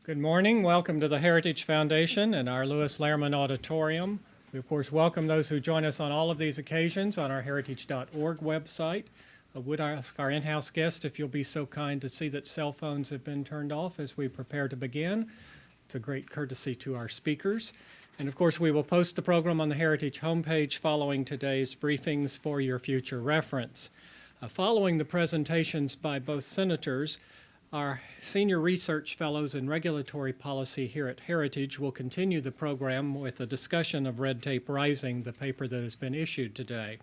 Good morning. Welcome to the Heritage Foundation and our Lewis Lehrman Auditorium. We, of course, welcome those who join us on all of these occasions on our heritage.org website. I would ask our in-house guest if you'll be so kind to see that cell phones have been turned off as we prepare to begin. It's a great courtesy to our speakers. And, of course, we will post the program on the Heritage homepage following today's briefings for your future reference. Following the presentations by both senators, our senior research fellows in regulatory policy here at Heritage will continue the program with a discussion of Red Tape Rising, the paper that has been issued today.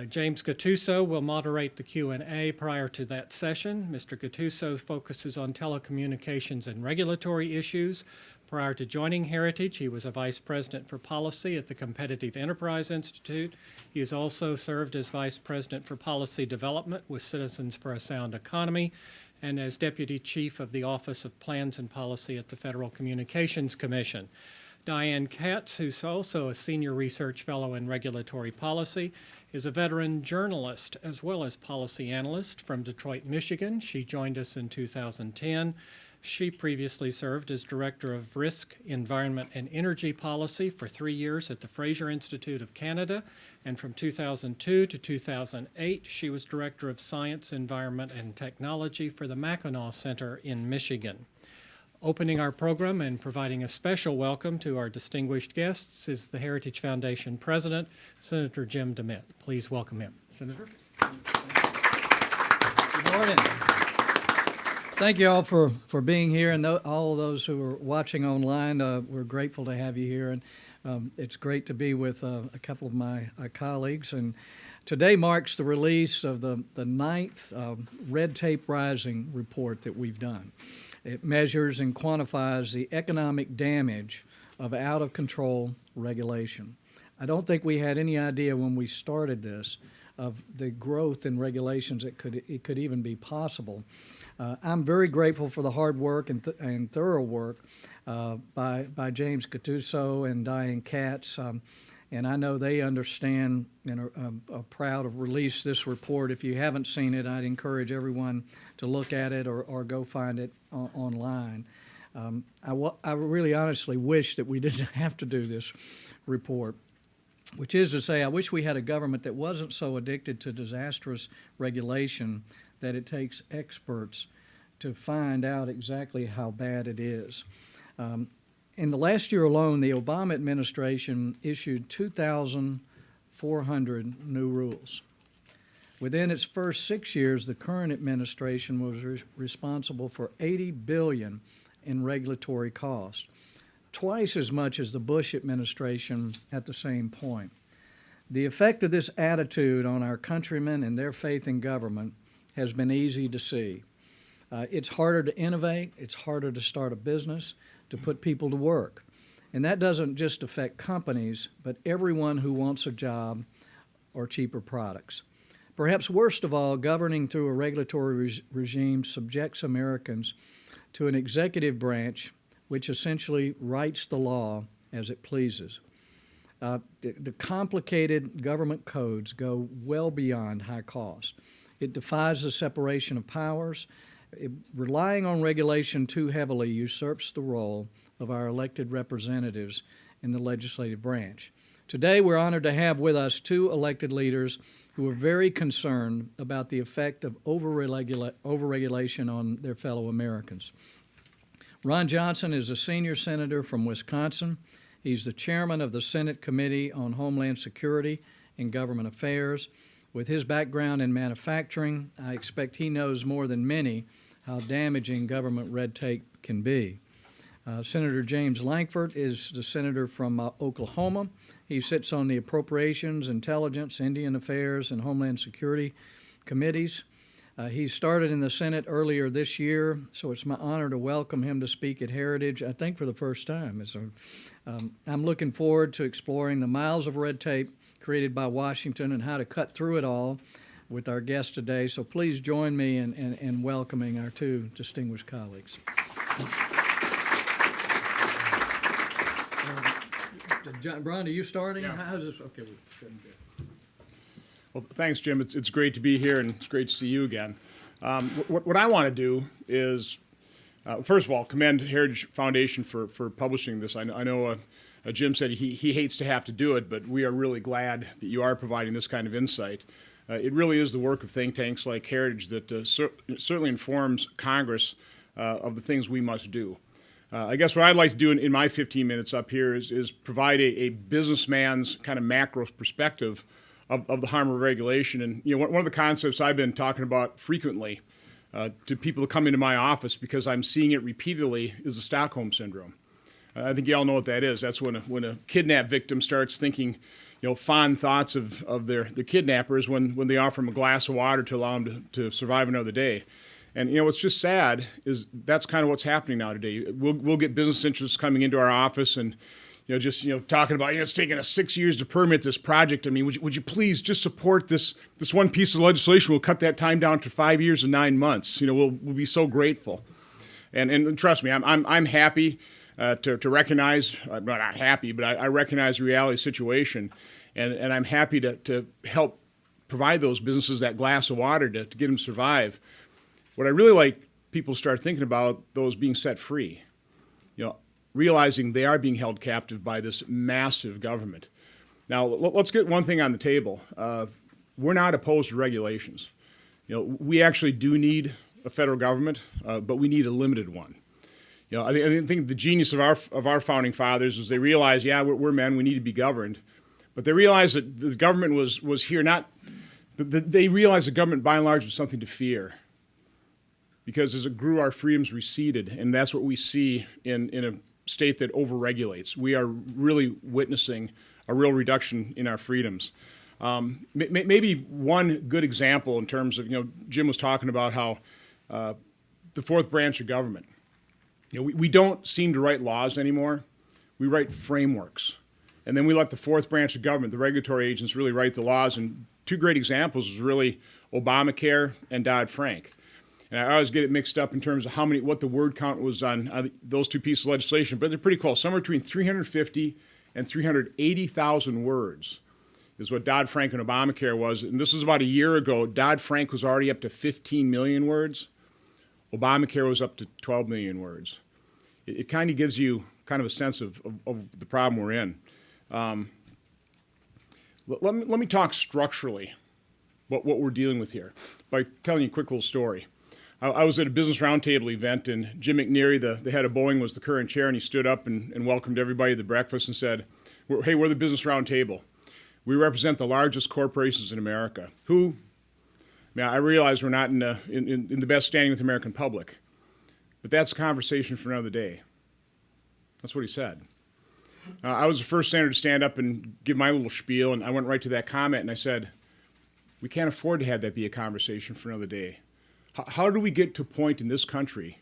James Gattuso will moderate the Q&A prior to that session. Mr. Gattuso focuses on telecommunications and regulatory issues. Prior to joining Heritage, he was a vice president for policy at the Competitive Enterprise Institute. He has also served as vice president for policy development with Citizens for a Sound Economy, and as Deputy Chief of the Office of Plans and Policy at the Federal Communications Commission. Diane Katz, who's also a Senior Research Fellow in Regulatory Policy, is a veteran journalist as well as policy analyst from Detroit, Michigan. She joined us in 2010. She previously served as Director of Risk, Environment, and Energy Policy for 3 years at the Fraser Institute of Canada, and from 2002 to 2008, she was Director of Science, Environment, and Technology for the Mackinac Center in Michigan. Opening our program and providing a special welcome to our distinguished guests is the Heritage Foundation President, Senator Jim DeMint. Please welcome him. Senator. Good morning. Thank you all for being here, and all of those who are watching online. We're grateful to have you here, and it's great to be with a couple of my colleagues. And today marks the release of the ninth Red Tape Rising report that we've done. It measures and quantifies the economic damage of out-of-control regulation. I don't think we had any idea when we started this of the growth in regulations it could even be possible. I'm very grateful for the hard work and thorough work by James Gattuso and Diane Katz, and I know they understand and are proud to release this report. If you haven't seen it, I'd encourage everyone to look at it or go find it online. I really honestly wish that we didn't have to do this report, which is to say I wish we had a government that wasn't so addicted to disastrous regulation that it takes experts to find out exactly how bad it is. In the last year alone, the Obama administration issued 2,400 new rules. Within its first 6 years, the current administration was responsible for $80 billion in regulatory costs, twice as much as the Bush administration at the same point. The effect of this attitude on our countrymen and their faith in government has been easy to see. It's harder to innovate, it's harder to start a business, to put people to work. And that doesn't just affect companies, but everyone who wants a job or cheaper products. Perhaps worst of all, governing through a regulatory regime subjects Americans to an executive branch which essentially writes the law as it pleases. The complicated government codes go well beyond high cost. It defies the separation of powers. Relying on regulation too heavily usurps the role of our elected representatives in the legislative branch. Today, we're honored to have with us two elected leaders who are very concerned about the effect of overregulation on their fellow Americans. Ron Johnson is a senior senator from Wisconsin. He's the chairman of the Senate Committee on Homeland Security and Government Affairs. With his background in manufacturing, I expect he knows more than many how damaging government red tape can be. Senator James Lankford is the senator from Oklahoma. He sits on the Appropriations, Intelligence, Indian Affairs, and Homeland Security committees. He started in the Senate earlier this year, so it's my honor to welcome him to speak at Heritage, I think for the first time. I'm looking forward to exploring the miles of red tape created by Washington and how to cut through it all with our guests today. So please join me in welcoming our two distinguished colleagues. Brian, are you starting? Yeah. How's this? Okay. Well, thanks, Jim. It's great to be here, and it's great to see you again. What I want to do is First of all, commend Heritage Foundation for publishing this. I know Jim said he hates to have to do it, but we are really glad that you are providing this kind of insight. It really is the work of think tanks like Heritage that certainly informs Congress of the things we must do. I guess what I'd like to do in my 15 minutes up here is provide a businessman's kind of macro perspective of the harm of regulation. And one of the concepts I've been talking about frequently to people that come into my office because I'm seeing it repeatedly is the Stockholm Syndrome. I think you all know what that is. That's when a kidnap victim starts thinking fond thoughts of their kidnappers when they offer them a glass of water to allow them to survive another day. And what's just sad is that's kind of what's happening now today. We'll get business interests coming into our office and talking about it's taken us 6 years to permit this project. I mean, would you please just support this one piece of legislation? We'll cut that time down to 5 years and 9 months. We'll be so grateful. And trust me, I'm happy to recognize. I'm not happy, but I recognize the reality of the situation, and I'm happy to help provide those businesses that glass of water to get them to survive. What I really like people to start thinking about, though, is being set free. Realizing they are being held captive by this massive government. Now, let's get one thing on the table. We're not opposed to regulations. We actually do need a federal government, but we need a limited one. I think the genius of our founding fathers is they realized, we're men, we need to be governed, but they realized that the government was here not. They realized the government, by and large, was something to fear. Because as it grew, our freedoms receded, and that's what we see in a state that overregulates. We are really witnessing a real reduction in our freedoms. Maybe one good example in terms of, Jim was talking about how the fourth branch of government, we don't seem to write laws anymore. We write frameworks. And then we let the fourth branch of government, the regulatory agents, really write the laws. And two great examples is really Obamacare and Dodd-Frank. And I always get it mixed up in terms of what the word count was on those two pieces of legislation, but they're pretty close. Somewhere between 350 and 380,000 words is what Dodd-Frank and Obamacare was. And this was about a year ago. Dodd-Frank was already up to 15 million words. Obamacare was up to 12 million words. It kind of gives you kind of a sense of the problem we're in. Let me talk structurally what we're dealing with here by telling you a quick little story. I was at a business roundtable event, and Jim McNeary, the head of Boeing, was the current chair, and he stood up and welcomed everybody to breakfast and said, hey, we're the business roundtable. We represent the largest corporations in America. Who? I realize we're not in the best standing with the American public, but that's a conversation for another day. That's what he said. I was the first senator to stand up and give my little spiel, and I went right to that comment, and I said, we can't afford to have that be a conversation for another day. How do we get to a point in this country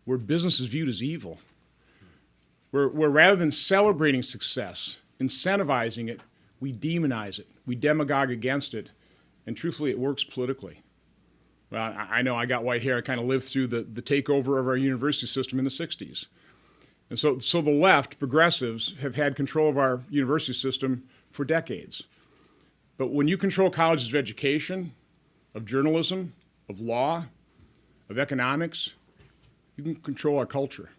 where business is viewed as evil? Where rather than celebrating success, incentivizing it, we demonize it, we demagogue against it, and truthfully, it works politically. Well, I know I got white hair. I kind of lived through the takeover of our university system in the 60s. And so the left, progressives, have had control of our university system for decades. But when you control colleges of education, of journalism, of law, of economics, you can control our culture.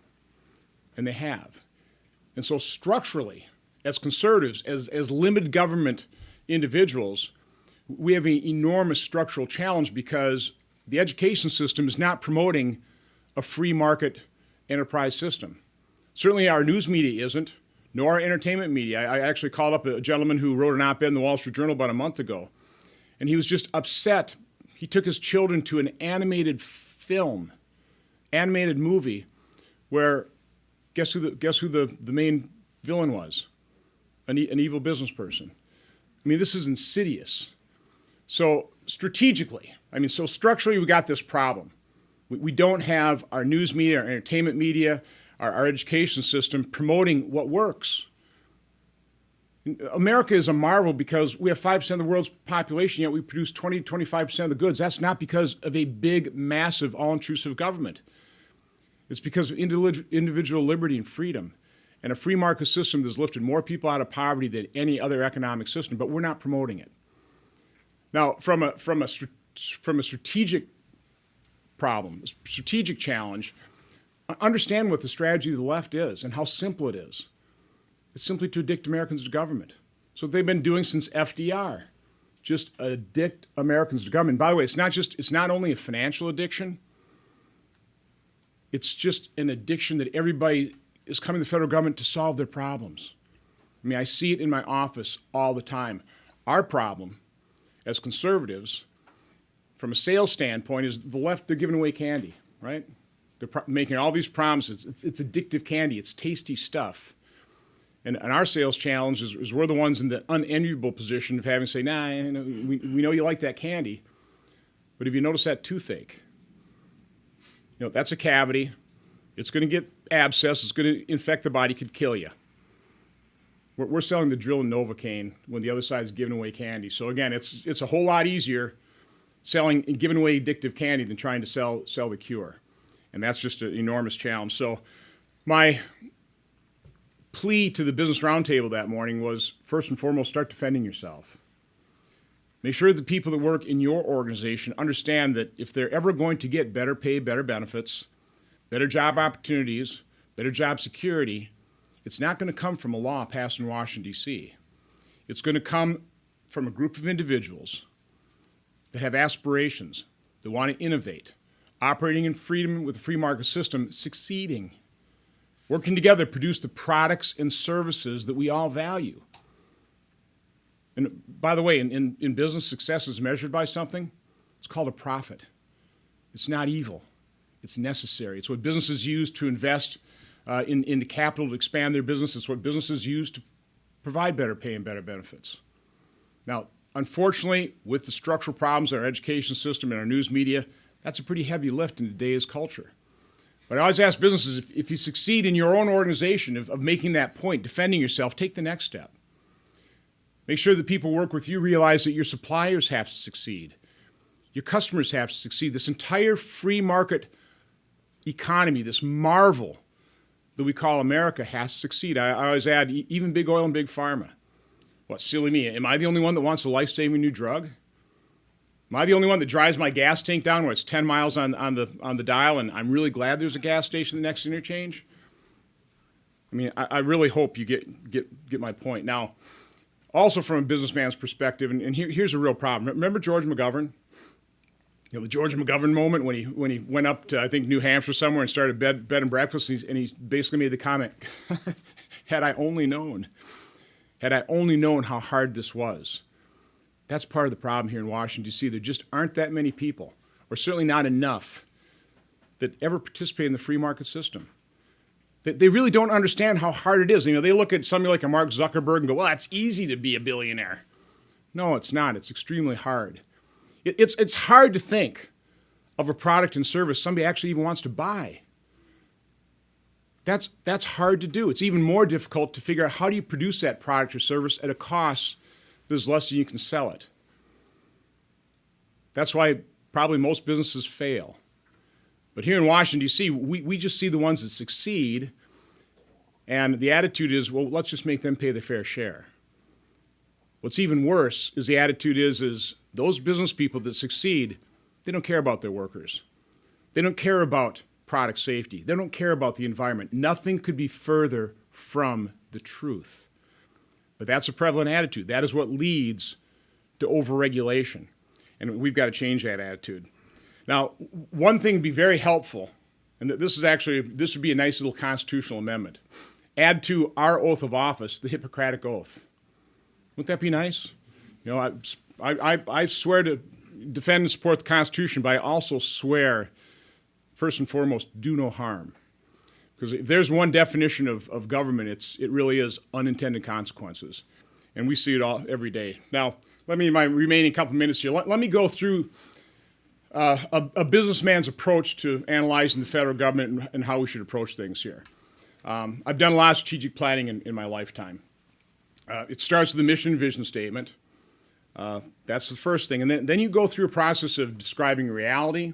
And they have. And so structurally, as conservatives, as limited government individuals, we have an enormous structural challenge because the education system is not promoting a free market enterprise system. Certainly our news media isn't, nor our entertainment media. I actually called up a gentleman who wrote an op-ed in the Wall Street Journal about a month ago, and he was just upset. He took his children to an animated movie, where guess who the main villain was? An evil business person. I mean, this is insidious. So strategically, so structurally we got this problem. We don't have our news media, our entertainment media, our education system promoting what works. America is a marvel because we have 5% of the world's population, yet we produce 20 to 25% of the goods. That's not because of a big, massive, all-intrusive government. It's because of individual liberty and freedom, and a free market system that's lifted more people out of poverty than any other economic system, but we're not promoting it. Now, from a strategic problem, a strategic challenge, understand what the strategy of the left is and how simple it is. It's simply to addict Americans to government. So they've been doing since FDR. Just addict Americans to government. By the way, it's not only a financial addiction, it's just an addiction that everybody is coming to the federal government to solve their problems. I mean, I see it in my office all the time. Our problem as conservatives, from a sales standpoint, is the left, they're giving away candy, right? They're making all these promises. It's addictive candy. It's tasty stuff. And our sales challenge is we're the ones in the unenviable position of having to say, nah, we know you like that candy, but have you noticed that toothache? That's a cavity. It's going to get abscess. It's going to infect the body, could kill you. We're selling the Drill and Novocaine when the other side is giving away candy. So again, it's a whole lot easier selling and giving away addictive candy than trying to sell the cure. And that's just an enormous challenge. So my plea to the Business Roundtable that morning was, first and foremost, start defending yourself. Make sure the people that work in your organization understand that if they're ever going to get better pay, better benefits, better job opportunities, better job security, it's not going to come from a law passed in Washington, D.C. It's going to come from a group of individuals that have aspirations, that want to innovate, operating in freedom with a free market system, succeeding, working together to produce the products and services that we all value. And by the way, in business, success is measured by something. It's called a profit. It's not evil. It's necessary. It's what businesses use to invest into capital to expand their business. It's what businesses use to provide better pay and better benefits. Now, unfortunately, with the structural problems in our education system and our news media, that's a pretty heavy lift in today's culture. But I always ask businesses, if you succeed in your own organization of making that point, defending yourself, take the next step. Make sure that people who work with you realize that your suppliers have to succeed. Your customers have to succeed. This entire free market economy, this marvel that we call America, has to succeed. I always add, even big oil and big pharma. What, silly me, am I the only one that wants a life-saving new drug? Am I the only one that drives my gas tank down where it's 10 miles on the dial and I'm really glad there's a gas station at the next interchange? I mean, I really hope you get my point. Now, also from a businessman's perspective, and here's a real problem. Remember George McGovern? The George McGovern moment when he went up to, I think, New Hampshire somewhere and started bed and breakfast, and he basically made the comment, had I only known how hard this was. That's part of the problem here in Washington, D.C. There just aren't that many people, or certainly not enough, that ever participate in the free market system. They really don't understand how hard it is. They look at somebody like a Mark Zuckerberg and go, well, it's easy to be a billionaire. No, it's not. It's extremely hard. It's hard to think of a product and service somebody actually even wants to buy. That's hard to do. It's even more difficult to figure out how do you produce that product or service at a cost that is less than you can sell it. That's why probably most businesses fail. But here in Washington, D.C., we just see the ones that succeed, and the attitude is, well, let's just make them pay their fair share. What's even worse is the attitude is those business people that succeed, they don't care about their workers. They don't care about product safety. They don't care about the environment. Nothing could be further from the truth. But that's a prevalent attitude. That is what leads to overregulation. And we've got to change that attitude. Now, one thing would be very helpful, and this would be a nice little constitutional amendment. Add to our oath of office the Hippocratic Oath. Wouldn't that be nice? I swear to defend and support the Constitution, but I also swear, first and foremost, do no harm. Because if there's one definition of government, it really is unintended consequences. And we see it all every day. Now, let me, in my remaining couple minutes here, let me go through a businessman's approach to analyzing the federal government and how we should approach things here. I've done a lot of strategic planning in my lifetime. It starts with the mission and vision statement. That's the first thing. And then you go through a process of describing reality,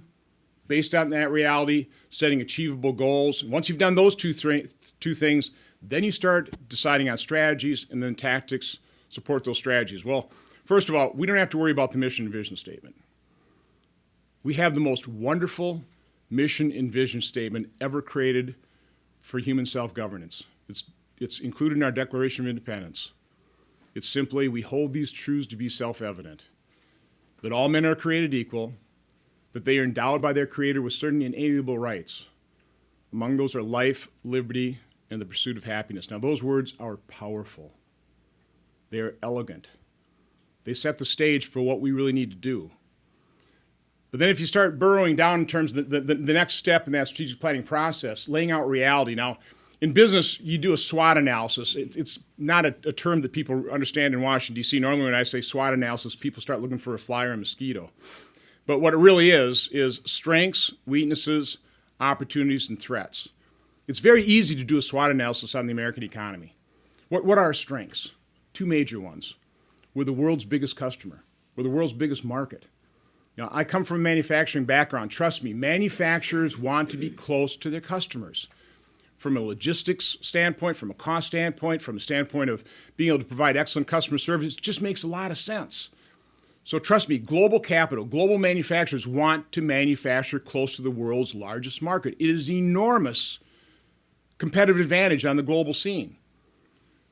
based on that reality, setting achievable goals. Once you've done those two things, then you start deciding on strategies and then tactics support those strategies. Well, first of all, we don't have to worry about the mission and vision statement. We have the most wonderful mission and vision statement ever created for human self-governance. It's included in our Declaration of Independence. It's simply, we hold these truths to be self-evident, that all men are created equal, that they are endowed by their Creator with certain inalienable rights. Among those are life, liberty, and the pursuit of happiness. Now, those words are powerful. They are elegant. They set the stage for what we really need to do. But then if you start burrowing down in terms of the next step in that strategic planning process, laying out reality. Now, in business, you do a SWOT analysis. It's not a term that people understand in Washington, D.C. Normally when I say SWOT analysis, people start looking for a fly or a mosquito. But what it really is strengths, weaknesses, opportunities, and threats. It's very easy to do a SWOT analysis on the American economy. What are our strengths? Two major ones. We're the world's biggest customer. We're the world's biggest market. Now, I come from a manufacturing background. Trust me, manufacturers want to be close to their customers. From a logistics standpoint, from a cost standpoint, from a standpoint of being able to provide excellent customer service, it just makes a lot of sense. So trust me, global capital, global manufacturers want to manufacture close to the world's largest market. It is enormous competitive advantage on the global scene.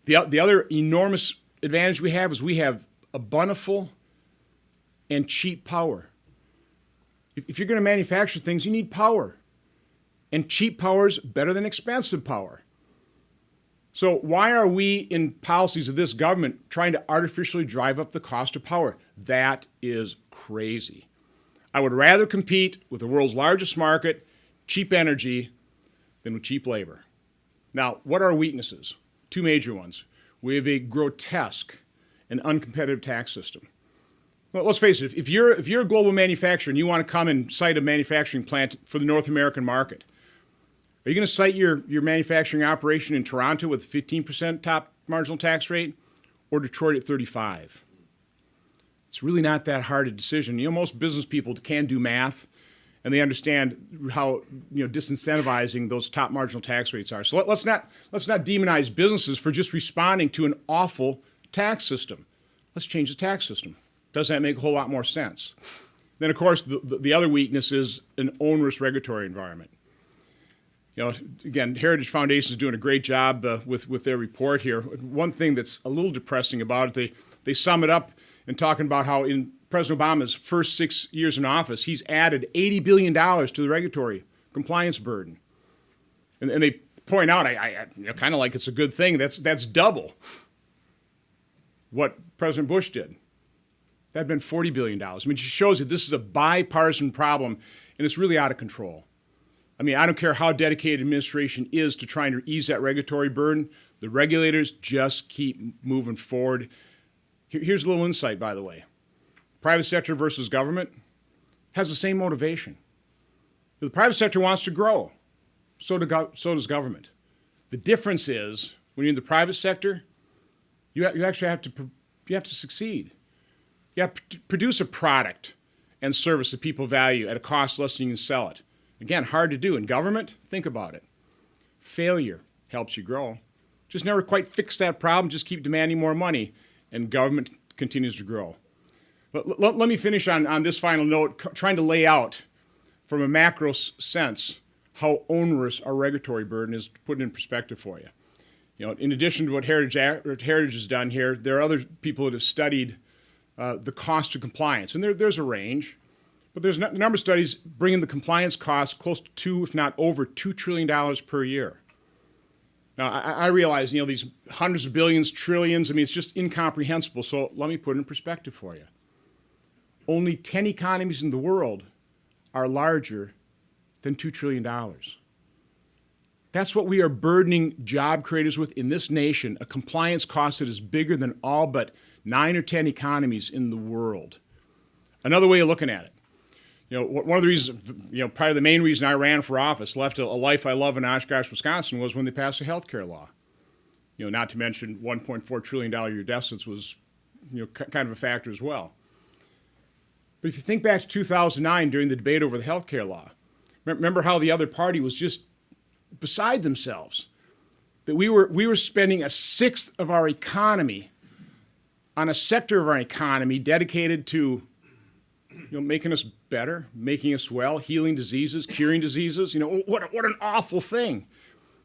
The other enormous advantage we have is we have a bountiful and cheap power. If you're going to manufacture things, you need power. And cheap power is better than expensive power. So why are we in policies of this government trying to artificially drive up the cost of power? That is crazy. I would rather compete with the world's largest market, cheap energy, than with cheap labor. Now, what are our weaknesses? Two major ones. We have a grotesque and uncompetitive tax system. Well, let's face it, if you're a global manufacturer and you want to come and site a manufacturing plant for the North American market, are you going to site your manufacturing operation in Toronto with 15% top marginal tax rate or Detroit at 35%? It's really not that hard a decision. You know, most business people can do math, and they understand how disincentivizing those top marginal tax rates are. So let's not demonize businesses for just responding to an awful tax system. Let's change the tax system. Doesn't that make a whole lot more sense? Then, of course, the other weakness is an onerous regulatory environment. You know, again, Heritage Foundation is doing a great job with their report here. One thing that's a little depressing about it, they sum it up in talking about how in President Obama's first 6 years in office, he's added $80 billion to the regulatory compliance burden. And they point out, kind of like it's a good thing, that's double what President Bush did. That had been $40 billion. I mean, it just shows you this is a bipartisan problem, and it's really out of control. I mean, I don't care how dedicated administration is to trying to ease that regulatory burden. The regulators just keep moving forward. Here's a little insight, by the way. Private sector versus government has the same motivation. The private sector wants to grow. So does government. The difference is, when you're in the private sector, you actually have to succeed. You have to produce a product and service that people value at a cost less than you can sell it. Again, hard to do. In government, think about it. Failure helps you grow. Just never quite fix that problem, just keep demanding more money, and government continues to grow. But let me finish on this final note, trying to lay out from a macro sense how onerous our regulatory burden is, to put it in perspective for you. You know, in addition to what Heritage has done here, there are other people that have studied the cost of compliance, and there's a range. But there's a number of studies bringing the compliance costs close to $2, if not over $2 trillion per year. Now, I realize, these hundreds of billions, trillions, it's just incomprehensible. So let me put it in perspective for you. Only 10 economies in the world are larger than $2 trillion. That's what we are burdening job creators with in this nation, a compliance cost that is bigger than all but 9 or 10 economies in the world. Another way of looking at it. One of the reasons, probably the main reason I ran for office, left a life I love in Oshkosh, Wisconsin, was when they passed a health care law. Not to mention $1.4 trillion a year deficits was, kind of a factor as well. But if you think back to 2009 during the debate over the health care law, remember how the other party was just beside themselves. That we were spending a sixth of our economy on a sector of our economy dedicated to making us better, making us well, healing diseases, curing diseases. What an awful thing.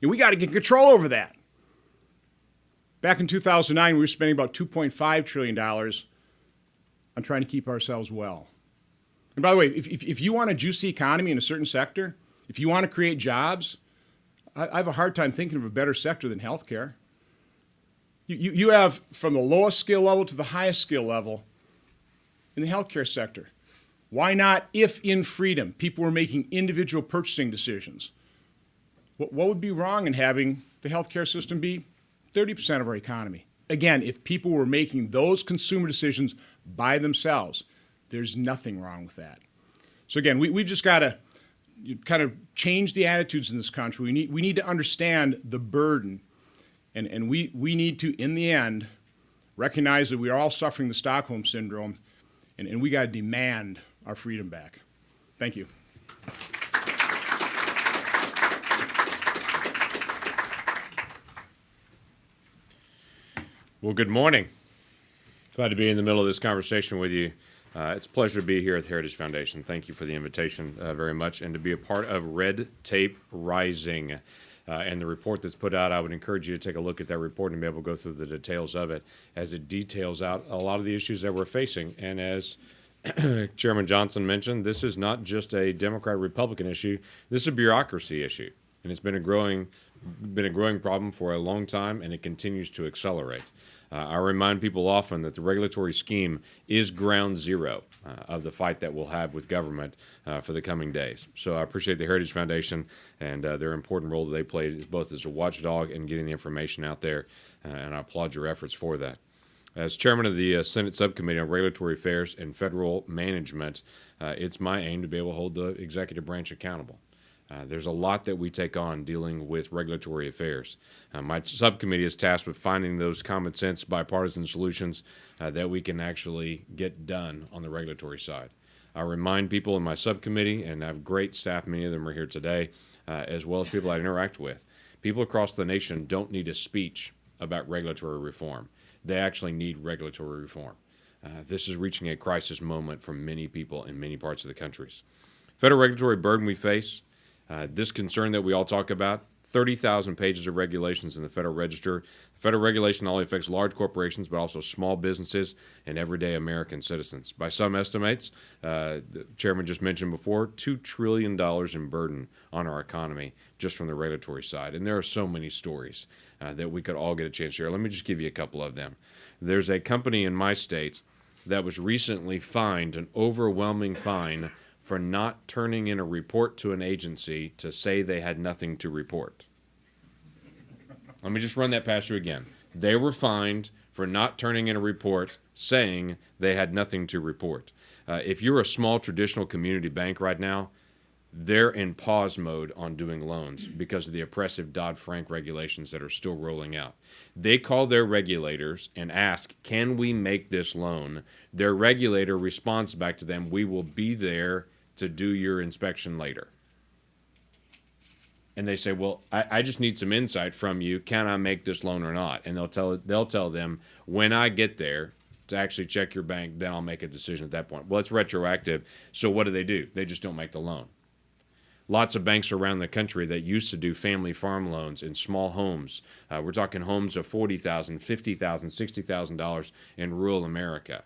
We got to get control over that. Back in 2009, we were spending about $2.5 trillion on trying to keep ourselves well. And by the way, if you want to juice the economy in a certain sector, if you want to create jobs, I have a hard time thinking of a better sector than healthcare. You have from the lowest skill level to the highest skill level in the healthcare sector. Why not, if in freedom, people were making individual purchasing decisions? What would be wrong in having the healthcare system be 30% of our economy? Again, if people were making those consumer decisions by themselves, there's nothing wrong with that. So again, we've just got to kind of change the attitudes in this country. We need to understand the burden, and we need to, in the end, recognize that we are all suffering the Stockholm Syndrome, and we got to demand our freedom back. Thank you. Well, good morning. Glad to be in the middle of this conversation with you. It's a pleasure to be here at the Heritage Foundation. Thank you for the invitation very much, and to be a part of Red Tape Rising. And the report that's put out, I would encourage you to take a look at that report and be able to go through the details of it, as it details out a lot of the issues that we're facing. And as Chairman Johnson mentioned, this is not just a Democrat-Republican issue. This is a bureaucracy issue, and it's been a growing problem for a long time, and it continues to accelerate. I remind people often that the regulatory scheme is ground zero of the fight that we'll have with government for the coming days. So I appreciate the Heritage Foundation and their important role that they played both as a watchdog and getting the information out there, and I applaud your efforts for that. As chairman of the Senate Subcommittee on Regulatory Affairs and Federal Management, it's my aim to be able to hold the executive branch accountable. There's a lot that we take on dealing with regulatory affairs. My subcommittee is tasked with finding those common sense bipartisan solutions that we can actually get done on the regulatory side. I remind people in my subcommittee, and I have great staff, many of them are here today, as well as people I interact with. People across the nation don't need a speech about regulatory reform. They actually need regulatory reform. This is reaching a crisis moment for many people in many parts of the countries. Federal regulatory burden we face, this concern that we all talk about, 30,000 pages of regulations in the Federal Register. The federal regulation not only affects large corporations, but also small businesses and everyday American citizens. By some estimates, the chairman just mentioned before, $2 trillion in burden on our economy just from the regulatory side. And there are so many stories that we could all get a chance to share. Let me just give you a couple of them. There's a company in my state that was recently fined an overwhelming fine for not turning in a report to an agency to say they had nothing to report. Let me just run that past you again. They were fined for not turning in a report saying they had nothing to report. If you're a small traditional community bank right now, they're in pause mode on doing loans because of the oppressive Dodd-Frank regulations that are still rolling out. They call their regulators and ask, can we make this loan? Their regulator responds back to them, we will be there to do your inspection later. And they say, well, I just need some insight from you. Can I make this loan or not? And they'll tell them, when I get there to actually check your bank, then I'll make a decision at that point. Well, it's retroactive, so what do? They just don't make the loan. Lots of banks around the country that used to do family farm loans in small homes. We're talking homes of $40,000, $50,000, $60,000 in rural America.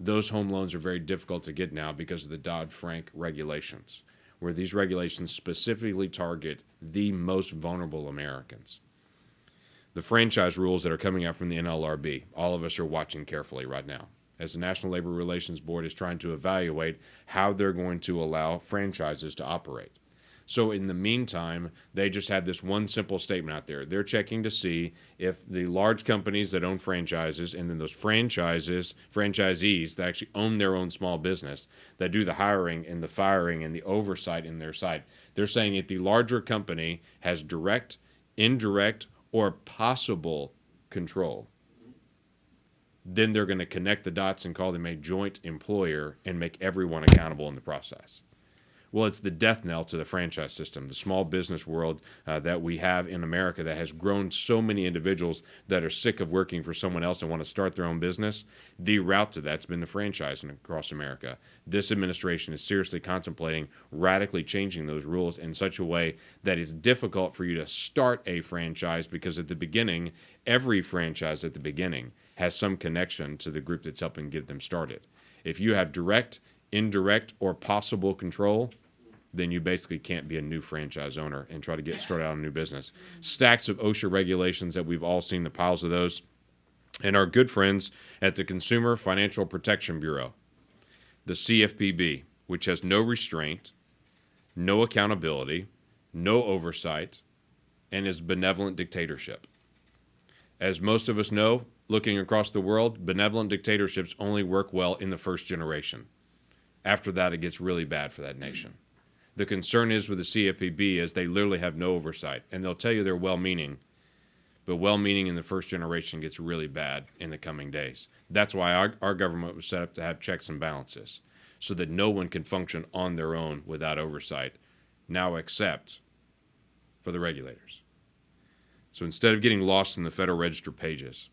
Those home loans are very difficult to get now because of the Dodd-Frank regulations, where these regulations specifically target the most vulnerable Americans. The franchise rules that are coming out from the NLRB, all of us are watching carefully right now, as the National Labor Relations Board is trying to evaluate how they're going to allow franchises to operate. So in the meantime, they just have this one simple statement out there. They're checking to see if the large companies that own franchises and then those franchisees that actually own their own small business, that do the hiring and the firing and the oversight in their side, they're saying if the larger company has direct, indirect, or possible control, then they're going to connect the dots and call them a joint employer and make everyone accountable in the process. Well, it's the death knell to the franchise system, the small business world that we have in America that has grown so many individuals that are sick of working for someone else and want to start their own business. The route to that's been the franchising across America. This administration is seriously contemplating radically changing those rules in such a way that it's difficult for you to start a franchise, because at the beginning, every franchise at the beginning has some connection to the group that's helping get them started. If you have direct, indirect, or possible control, then you basically can't be a new franchise owner and try to get started on a new business. Stacks of OSHA regulations that we've all seen, the piles of those. And our good friends at the Consumer Financial Protection Bureau, the CFPB, which has no restraint, no accountability, no oversight, and is benevolent dictatorship. As most of us know, looking across the world, benevolent dictatorships only work well in the first generation. After that, it gets really bad for that nation. The concern is with the CFPB is they literally have no oversight, and they'll tell you they're well-meaning, but well-meaning in the first generation gets really bad in the coming days. That's why our government was set up to have checks and balances, so that no one can function on their own without oversight, now except for the regulators. So instead of getting lost in the Federal Register pages,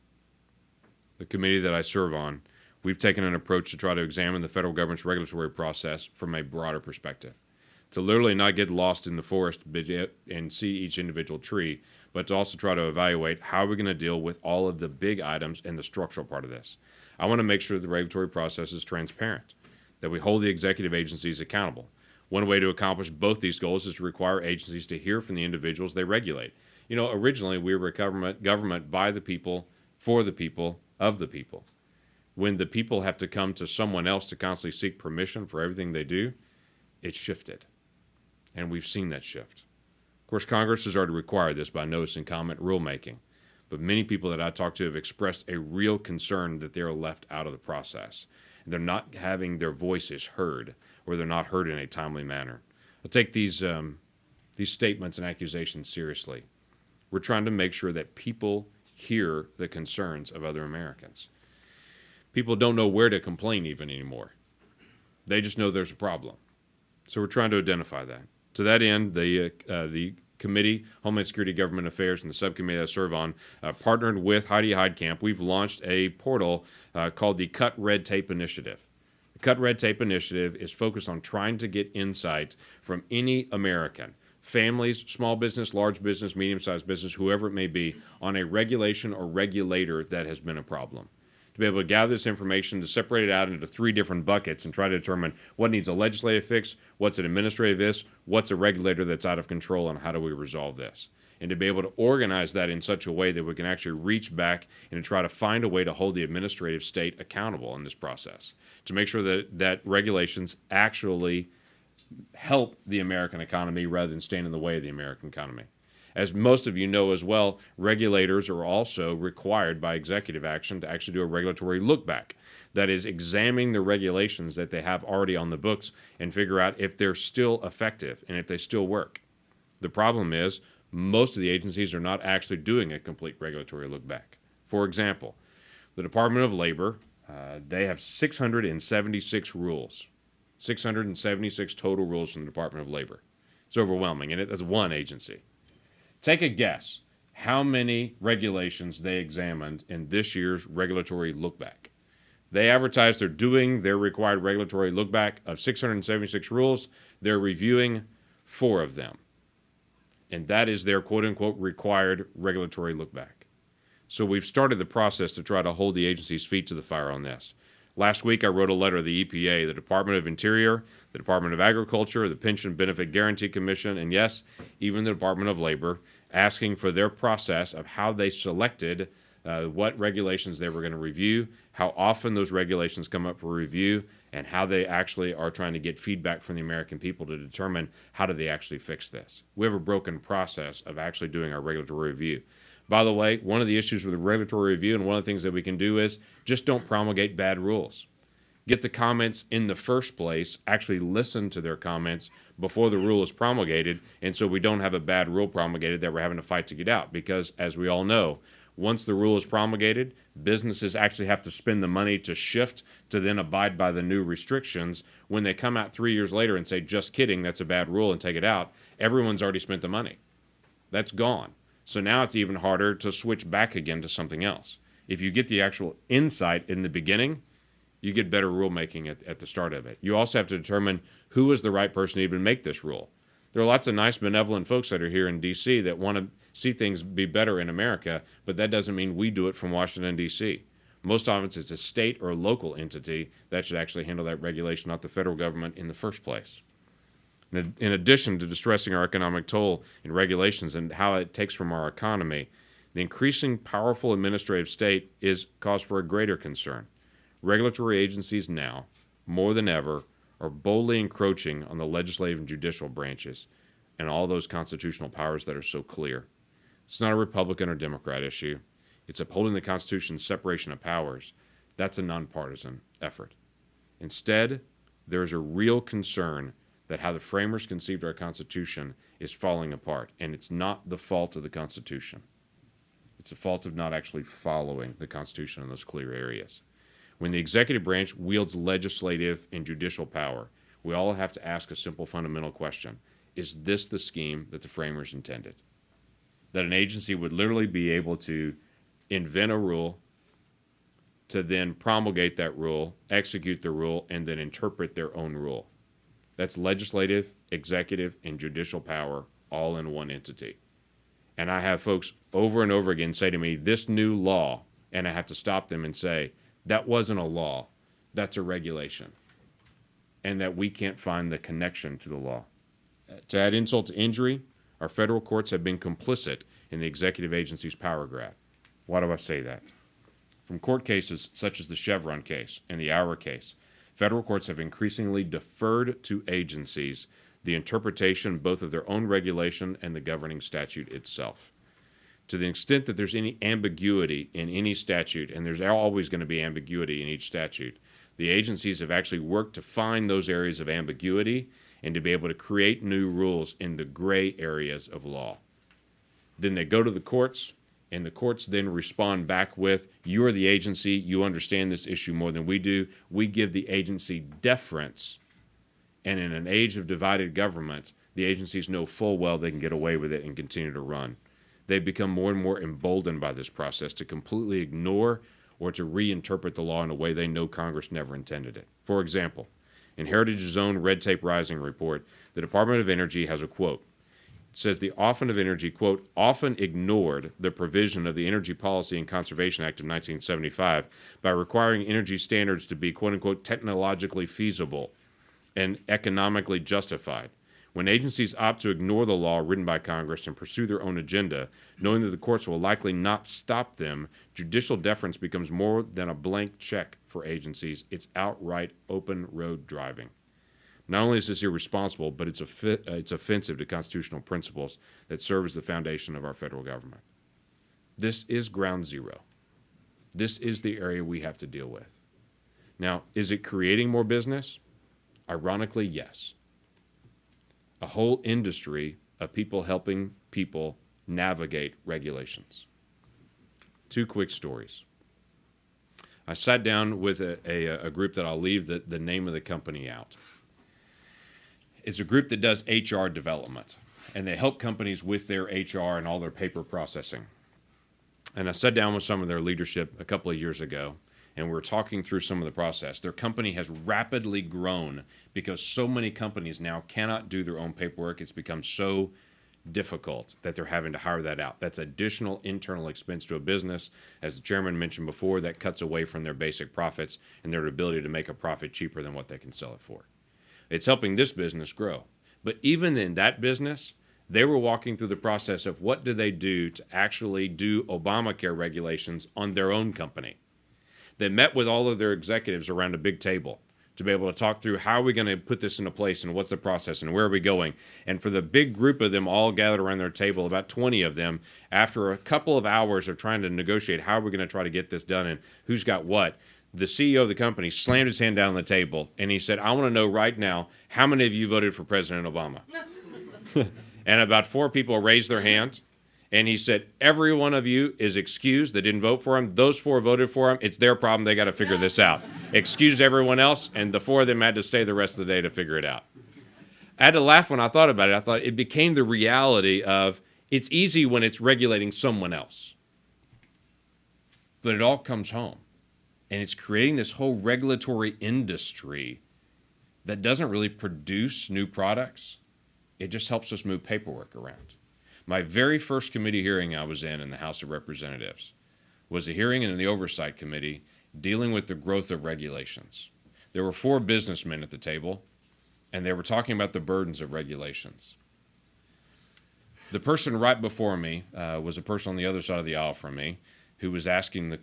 the committee that I serve on, we've taken an approach to try to examine the federal government's regulatory process from a broader perspective. To literally not get lost in the forest and see each individual tree, but to also try to evaluate how we're going to deal with all of the big items and the structural part of this. I want to make sure the regulatory process is transparent, that we hold the executive agencies accountable. One way to accomplish both these goals is to require agencies to hear from the individuals they regulate. You know, originally we were a government by the people, for the people, of the people. When the people have to come to someone else to constantly seek permission for everything they do, it's shifted. And we've seen that shift. Of course, Congress has already required this by notice and comment rulemaking, but many people that I talk to have expressed a real concern that they're left out of the process. And they're not having their voices heard, or they're not heard in a timely manner. I take these statements and accusations seriously. We're trying to make sure that people hear the concerns of other Americans. People don't know where to complain even anymore. They just know there's a problem. So we're trying to identify that. To that end, the committee, Homeland Security, Government Affairs, and the subcommittee that I serve on, partnered with Heidi Heidkamp. We've launched a portal called the Cut Red Tape Initiative. The Cut Red Tape Initiative is focused on trying to get insight from any American, families, small business, large business, medium-sized business, whoever it may be, on a regulation or regulator that has been a problem. To be able to gather this information, to separate it out into 3 different buckets and try to determine what needs a legislative fix, what's an administrative fix, what's a regulator that's out of control, and how do we resolve this. And to be able to organize that in such a way that we can actually reach back and to try to find a way to hold the administrative state accountable in this process, to make sure that regulations actually help the American economy rather than stand in the way of the American economy. As most of you know as well, regulators are also required by executive action to actually do a regulatory look back. That is, examining the regulations that they have already on the books and figure out if they're still effective and if they still work. The problem is, most of the agencies are not actually doing a complete regulatory look back. For example, the Department of Labor, they have 676 rules. 676 total rules from the Department of Labor. It's overwhelming, and that's one agency. Take a guess how many regulations they examined in this year's regulatory look back. They advertise they're doing their required regulatory look back of 676 rules. They're reviewing 4 of them. And that is their quote-unquote required regulatory look back. So we've started the process to try to hold the agency's feet to the fire on this. Last week, I wrote a letter to the EPA, the Department of Interior, the Department of Agriculture, the Pension Benefit Guarantee Commission, and yes, even the Department of Labor, asking for their process of how they selected what regulations they were going to review, how often those regulations come up for review, and how they actually are trying to get feedback from the American people to determine how do they actually fix this. We have a broken process of actually doing our regulatory review. By the way, one of the issues with the regulatory review and one of the things that we can do is just don't promulgate bad rules. Get the comments in the first place, actually listen to their comments before the rule is promulgated, and so we don't have a bad rule promulgated that we're having to fight to get out. Because, as we all know, Once the rule is promulgated, businesses actually have to spend the money to shift to then abide by the new restrictions. When they come out 3 years later and say, just kidding, that's a bad rule, and take it out, everyone's already spent the money. That's gone. So now it's even harder to switch back again to something else. If you get the actual insight in the beginning, you get better rulemaking at the start of it. You also have to determine who is the right person to even make this rule. There are lots of nice, benevolent folks that are here in D.C. that want to see things be better in America, but that doesn't mean we do it from Washington, D.C. Most often it's a state or local entity that should actually handle that regulation, not the federal government in the first place. In addition to distressing our economic toll in regulations and how it takes from our economy, the increasing powerful administrative state is cause for a greater concern. Regulatory agencies now, more than ever, are boldly encroaching on the legislative and judicial branches and all those constitutional powers that are so clear. It's not a Republican or Democrat issue. It's upholding the Constitution's separation of powers. That's a nonpartisan effort. Instead, there is a real concern that how the framers conceived our Constitution is falling apart, and it's not the fault of the Constitution. It's the fault of not actually following the Constitution in those clear areas. When the executive branch wields legislative and judicial power, we all have to ask a simple fundamental question. Is this the scheme that the framers intended? That an agency would literally be able to invent a rule, to then promulgate that rule, execute the rule, and then interpret their own rule. That's legislative, executive, and judicial power all in one entity. And I have folks over and over again say to me, this new law, and I have to stop them and say, that wasn't a law, that's a regulation. And that we can't find the connection to the law. To add insult to injury, our federal courts have been complicit in the executive agency's power grab. Why do I say that? From court cases such as the Chevron case and the Auer case, federal courts have increasingly deferred to agencies the interpretation both of their own regulation and the governing statute itself. To the extent that there's any ambiguity in any statute, and there's always going to be ambiguity in each statute, the agencies have actually worked to find those areas of ambiguity and to be able to create new rules in the gray areas of law. Then they go to the courts, and the courts then respond back with, you are the agency, you understand this issue more than we do. We give the agency deference. And in an age of divided government, the agencies know full well they can get away with it and continue to run. They've become more and more emboldened by this process to completely ignore or to reinterpret the law in a way they know Congress never intended it. For example, in Heritage's own Red Tape Rising report, the Department of Energy has a quote. It says the Office of Energy, quote, often ignored the provision of the Energy Policy and Conservation Act of 1975 by requiring energy standards to be, quote unquote, technologically feasible and economically justified. When agencies opt to ignore the law written by Congress and pursue their own agenda, knowing that the courts will likely not stop them, judicial deference becomes more than a blank check for agencies. It's outright open road driving. Not only is this irresponsible, but it's offensive to constitutional principles that serve as the foundation of our federal government. This is ground zero. This is the area we have to deal with. Now, is it creating more business? Ironically, yes. A whole industry of people helping people navigate regulations. Two quick stories. I sat down with a group that I'll leave the name of the company out. It's a group that does HR development, and they help companies with their HR and all their paper processing. And I sat down with some of their leadership a couple of years ago, and we were talking through some of the process. Their company has rapidly grown because so many companies now cannot do their own paperwork. It's become so difficult that they're having to hire that out. That's additional internal expense to a business. As the chairman mentioned before, that cuts away from their basic profits and their ability to make a profit cheaper than what they can sell it for. It's helping this business grow. But even in that business, they were walking through the process of what do they do to actually do Obamacare regulations on their own company. They met with all of their executives around a big table to be able to talk through how are we going to put this into place and what's the process and where are we going. And for the big group of them all gathered around their table, about 20 of them, after a couple of hours of trying to negotiate how we're going to try to get this done and who's got what, the CEO of the company slammed his hand down on the table and he said, I want to know right now how many of you voted for President Obama? And about 4 people raised their hand. And he said, every one of you is excused that didn't vote for him. Those 4 voted for him. It's their problem. They got to figure this out. Excuse everyone else, and the 4 of them had to stay the rest of the day to figure it out. I had to laugh when I thought about it. I thought it became the reality of it's easy when it's regulating someone else. But it all comes home. And it's creating this whole regulatory industry that doesn't really produce new products. It just helps us move paperwork around. My very first committee hearing I was in the House of Representatives was a hearing in the Oversight Committee dealing with the growth of regulations. There were 4 businessmen at the table, and they were talking about the burdens of regulations. The person right before me was a person on the other side of the aisle from me who was asking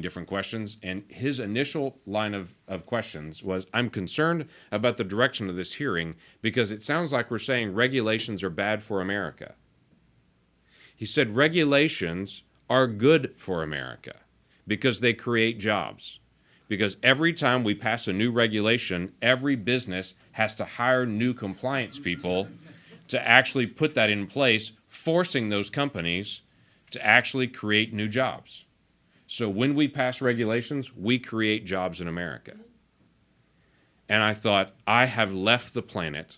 different questions, and his initial line of questions was, I'm concerned about the direction of this hearing because it sounds like we're saying regulations are bad for America. He said regulations are good for America because they create jobs. Because every time we pass a new regulation, every business has to hire new compliance people to actually put that in place, forcing those companies to actually create new jobs. So when we pass regulations, we create jobs in America. And I thought, I have left the planet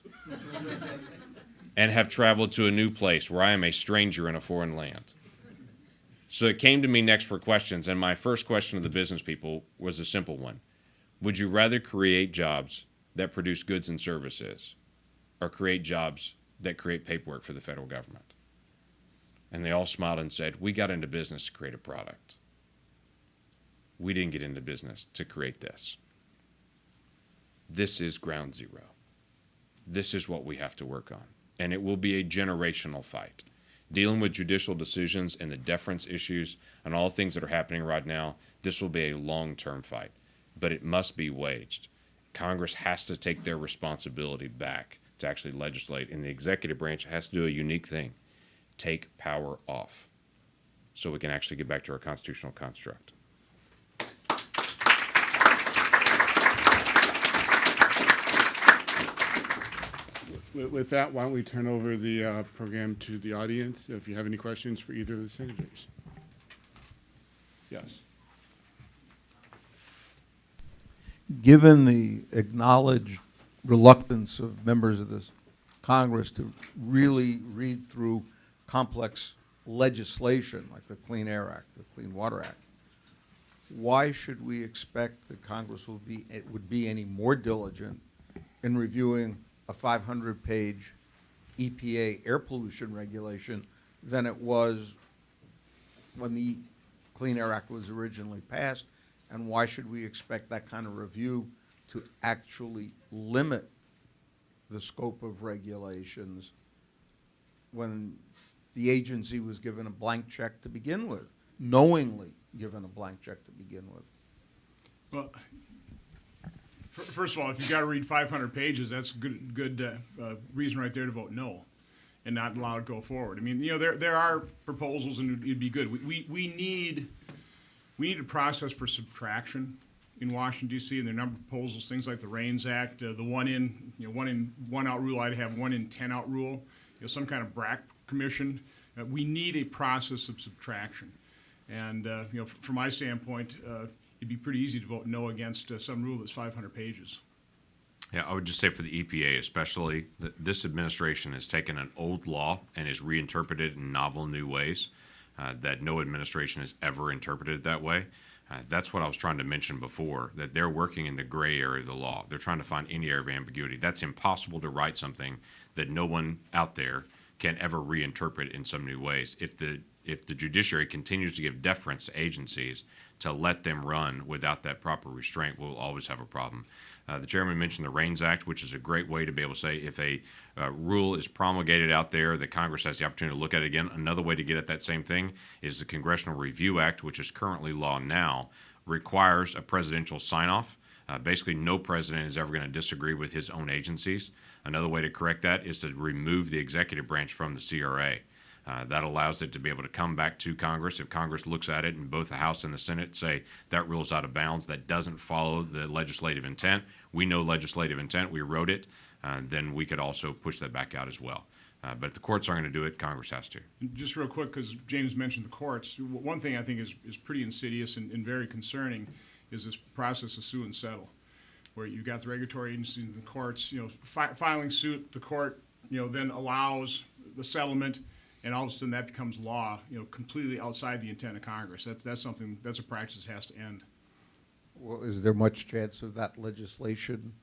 and have traveled to a new place where I am a stranger in a foreign land. So it came to me next for questions, and my first question to the business people was a simple one. Would you rather create jobs that produce goods and services or create jobs that create paperwork for the federal government? And they all smiled and said, we got into business to create a product. We didn't get into business to create this. This is ground zero. This is what we have to work on. And it will be a generational fight. Dealing with judicial decisions and the deference issues and all things that are happening right now, this will be a long-term fight. But it must be waged. Congress has to take their responsibility back to actually legislate, and the executive branch has to do a unique thing. Take power off so we can actually get back to our constitutional construct. With that, why don't we turn over the program to the audience if you have any questions for either of the senators. Yes. Given the acknowledged reluctance of members of this Congress to really read through complex legislation like the Clean Air Act, the Clean Water Act, why should we expect that Congress would be any more diligent in reviewing a 500-page EPA air pollution regulation than it was when the Clean Air Act was originally passed? And why should we expect that kind of review to actually limit the scope of regulations when the agency was given a blank check to begin with, knowingly given a blank check to begin with? Well, first of all, if you've got to read 500 pages, that's a good reason right there to vote no and not allow it to go forward. I mean, there are proposals, and it'd be good. We need a process for subtraction in Washington, D.C., and there are a number of proposals, things like the RAINS Act, the one in, one out rule. I'd have 1 in 10 out rule, some kind of BRAC commission. We need a process of subtraction. And, from my standpoint, it'd be pretty easy to vote no against some rule that's 500 pages. Yeah, I would just say for the EPA especially, this administration has taken an old law and has reinterpreted it in novel new ways that no administration has ever interpreted that way. That's what I was trying to mention before, that they're working in the gray area of the law. They're trying to find any area of ambiguity. That's impossible to write something that no one out there can ever reinterpret in some new ways. If the judiciary continues to give deference to agencies to let them run without that proper restraint, we'll always have a problem. The chairman mentioned the RAINS Act, which is a great way to be able to say if a rule is promulgated out there, that Congress has the opportunity to look at it again. Another way to get at that same thing is the Congressional Review Act, which is currently law now, requires a presidential sign-off. Basically, no president is ever going to disagree with his own agencies. Another way to correct that is to remove the executive branch from the CRA. That allows it to be able to come back to Congress. If Congress looks at it and both the House and the Senate say that rule's out of bounds, that doesn't follow the legislative intent, we know legislative intent, we wrote it, then we could also push that back out as well. But if the courts aren't going to do it, Congress has to. Just real quick, because James mentioned the courts, one thing I think is pretty insidious and very concerning is this process of sue and settle, where you've got the regulatory agencies and the courts, filing suit, the court, then allows the settlement, and all of a sudden that becomes law, completely outside the intent of Congress. That's a practice that has to end. Well, is there much chance of that legislation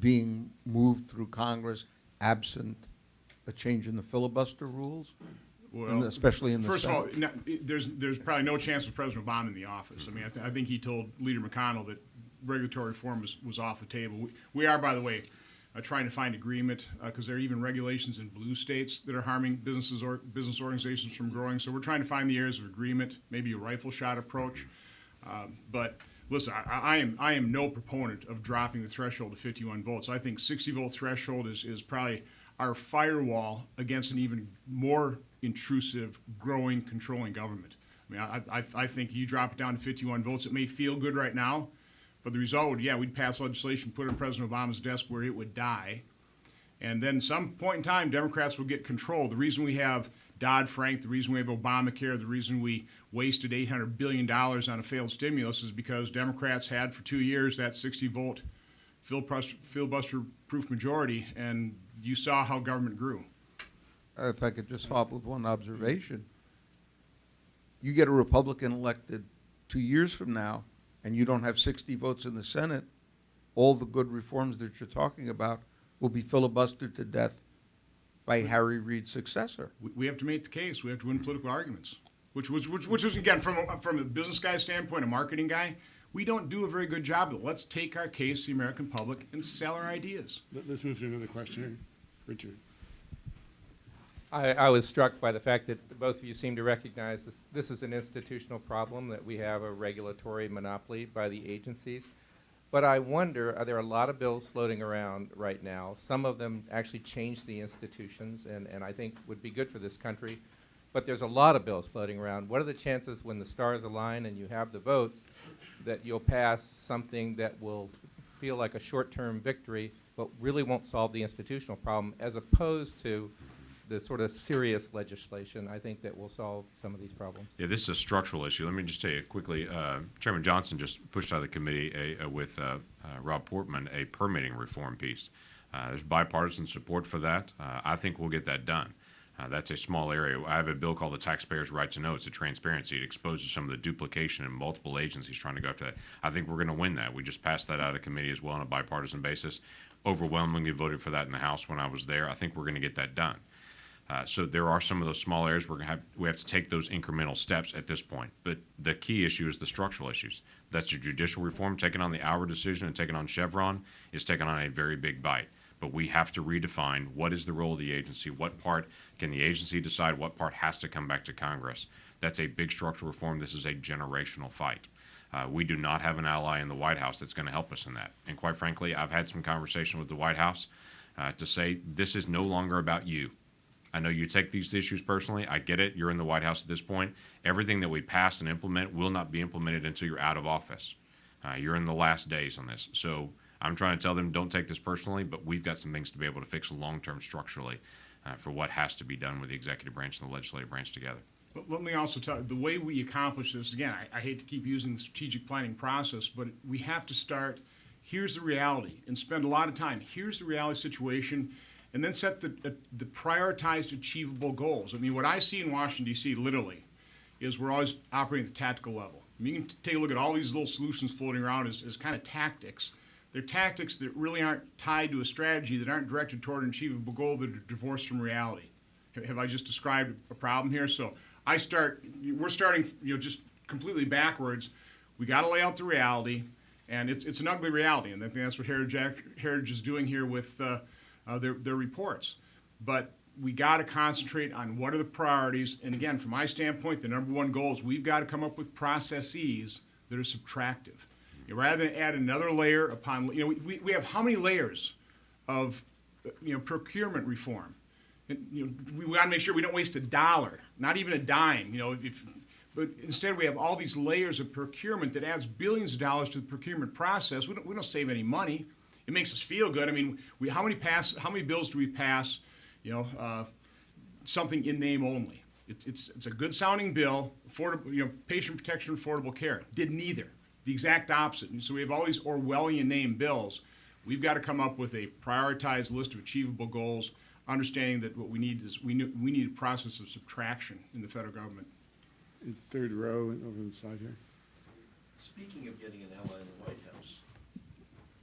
being moved through Congress absent a change in the filibuster rules? Well, especially in the first Senate? of all, there's probably no chance of President Obama in the office. I mean, I think he told Leader McConnell that regulatory reform was off the table. We are, by the way, trying to find agreement because there are even regulations in blue states that are harming businesses or business organizations from growing. So we're trying to find the areas of agreement, maybe a rifle shot approach. But listen, I am no proponent of dropping the threshold to 51 votes. I think 60-vote threshold is probably our firewall against an even more intrusive, growing, controlling government. I mean, I think you drop it down to 51 votes. It may feel good right now, but the result would, we'd pass legislation, put it on President Obama's desk where it would die. And then some point in time, Democrats will get control. The reason we have Dodd-Frank, the reason we have Obamacare, the reason we wasted $800 billion on a failed stimulus is because Democrats had for 2 years that 60-vote filibuster-proof majority, and you saw how government grew. If I could just follow up with one observation. You get a Republican elected 2 years from now, and you don't have 60 votes in the Senate, all the good reforms that you're talking about will be filibustered to death by Harry Reid's successor. We have to make the case. We have to win political arguments, which was again, from a business guy's standpoint, a marketing guy, we don't do a very good job of it. Let's take our case to the American public and sell our ideas. Let's move to another question. Richard. I was struck by the fact that both of you seem to recognize this is an institutional problem, that we have a regulatory monopoly by the agencies. But I wonder, there are a lot of bills floating around right now. Some of them actually change the institutions and I think would be good for this country. But there's a lot of bills floating around. What are the chances when the stars align and you have the votes that you'll pass something that will feel like a short-term victory but really won't solve the institutional problem, as opposed to the sort of serious legislation, I think, that will solve some of these problems? Yeah, this is a structural issue. Let me just tell you quickly. Chairman Johnson just pushed out of the committee with Rob Portman a permitting reform piece. There's bipartisan support for that. I think we'll get that done. That's a small area. I have a bill called the Taxpayers' Right to Know. It's a transparency. It exposes some of the duplication in multiple agencies trying to go after that. I think we're going to win that. We just passed that out of committee as well on a bipartisan basis. Overwhelmingly voted for that in the House when I was there. I think we're going to get that done. So there are some of those small areas we have to take those incremental steps at this point. But the key issue is the structural issues. That's your judicial reform. Taking on the Auer decision and taking on Chevron is taking on a very big bite. But we have to redefine what is the role of the agency, what part can the agency decide, what part has to come back to Congress. That's a big structural reform. This is a generational fight. We do not have an ally in the White House that's going to help us in that. And quite frankly, I've had some conversation with the White House to say this is no longer about you. I know you take these issues personally. I get it. You're in the White House at this point. Everything that we pass and implement will not be implemented until you're out of office. You're in the last days on this. So I'm trying to tell them, don't take this personally, but we've got some things to be able to fix long-term structurally for what has to be done with the executive branch and the legislative branch together. Let me also tell you, the way we accomplish this, again, I hate to keep using the strategic planning process, but we have to start, here's the reality, and spend a lot of time. Here's the reality situation, and then set the prioritized achievable goals. I mean, what I see in Washington, D.C., literally, is we're always operating at the tactical level. I mean, you can take a look at all these little solutions floating around as kind of tactics. They're tactics that really aren't tied to a strategy, that aren't directed toward an achievable goal, that are divorced from reality. Have I just described a problem here? So we're starting, just completely backwards. We got to lay out the reality, and it's an ugly reality, and I think that's what Heritage is doing here with their reports. But we got to concentrate on what are the priorities, and again, from my standpoint, the number one goal is we've got to come up with processes that are subtractive. Rather than add another layer upon, we have how many layers of, procurement reform? And, we got to make sure we don't waste a dollar, not even a dime, but instead we have all these layers of procurement that adds billions of dollars to the procurement process. We don't save any money. It makes us feel good. I mean, how many bills do we pass, something in name only. It's a good sounding bill, affordable, patient protection, affordable care. Did neither. The exact opposite. And so we have all these Orwellian name bills. We've got to come up with a prioritized list of achievable goals, understanding that what we need is we need a process of subtraction in the federal government. In third row and over on the side here. Speaking of getting an ally in the White House,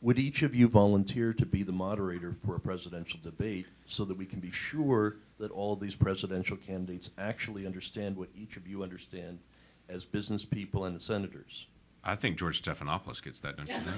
would each of you volunteer to be the moderator for a presidential debate so that we can be sure that all of these presidential candidates actually understand what each of you understand as business people and senators? I think George Stephanopoulos gets that, don't you think?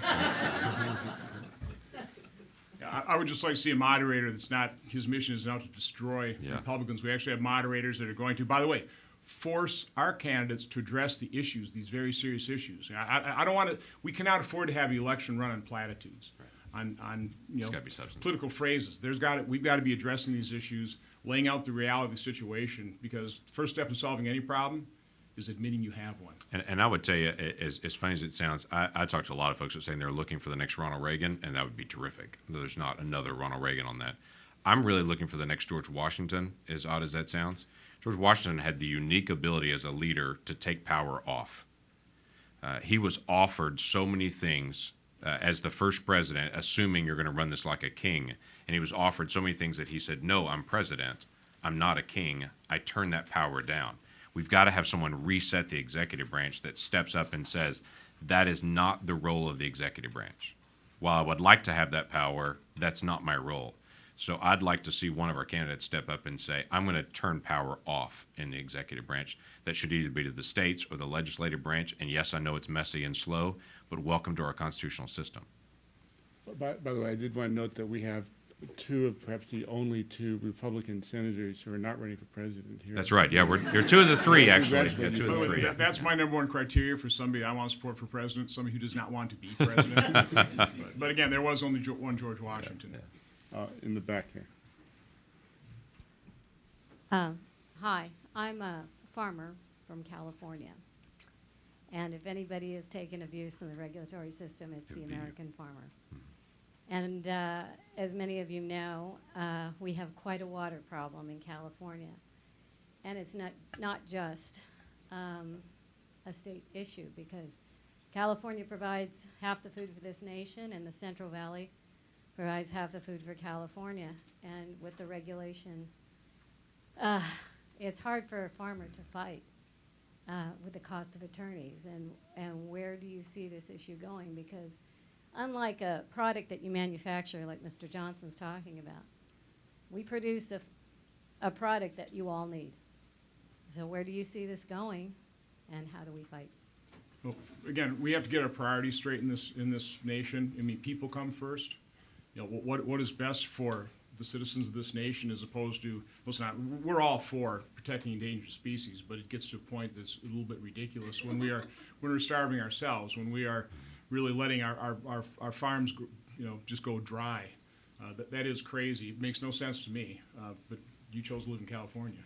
Yeah, I would just like to see a moderator that's not, his mission is not to destroy Yeah. Republicans. We actually have moderators that are going to, by the way, force our candidates to address the issues, these very serious issues. I don't want to, we cannot afford to have the election run on platitudes, on It's gotta be substantive. political phrases. We've got to be addressing these issues, laying out the reality of the situation, because the first step in solving any problem is admitting you have one. And I would tell you, as funny as it sounds, I talked to a lot of folks that saying they're looking for the next Ronald Reagan, and that would be terrific. There's not another Ronald Reagan on that. I'm really looking for the next George Washington, as odd as that sounds. George Washington had the unique ability as a leader to take power off. He was offered so many things as the first president, assuming you're going to run this like a king, and he was offered so many things that he said, no, I'm president. I'm not a king. I turn that power down. We've got to have someone reset the executive branch that steps up and says, that is not the role of the executive branch. While I would like to have that power, that's not my role. So I'd like to see one of our candidates step up and say, I'm going to turn power off in the executive branch. That should either be to the states or the legislative branch. And yes, I know it's messy and slow, but welcome to our constitutional system. By the way, I did want to note that we have two of perhaps the only two Republican senators who are not running for president here. That's right. Yeah, you're two of the three, actually. Yeah, Congratulations. two By of the the way, three. that's my number one criteria for somebody I want to support for president, somebody who does not want to be president. but again, there was only one George Washington. In the back there. Hi, I'm a farmer from California. And if anybody has taken abuse in the regulatory system, it's the American farmer. And as many of you know, we have quite a water problem in California. And it's not just a state issue, because California provides half the food for this nation, and the Central Valley provides half the food for California. And with the regulation, it's hard for a farmer to fight with the cost of attorneys. And where do you see this issue going? Because unlike a product that you manufacture, like Mr. Johnson's talking about, we produce a product that you all need. So where do you see this going, and how do we fight? Well, again, we have to get our priorities straight in this nation. I mean, people come first. You know, what is best for the citizens of this nation, as opposed to, listen, we're all for protecting endangered species, but it gets to a point that's a little bit ridiculous when we're starving ourselves, when we are really letting our farms, just go dry. That is crazy. It makes no sense to me. But you chose to live in California.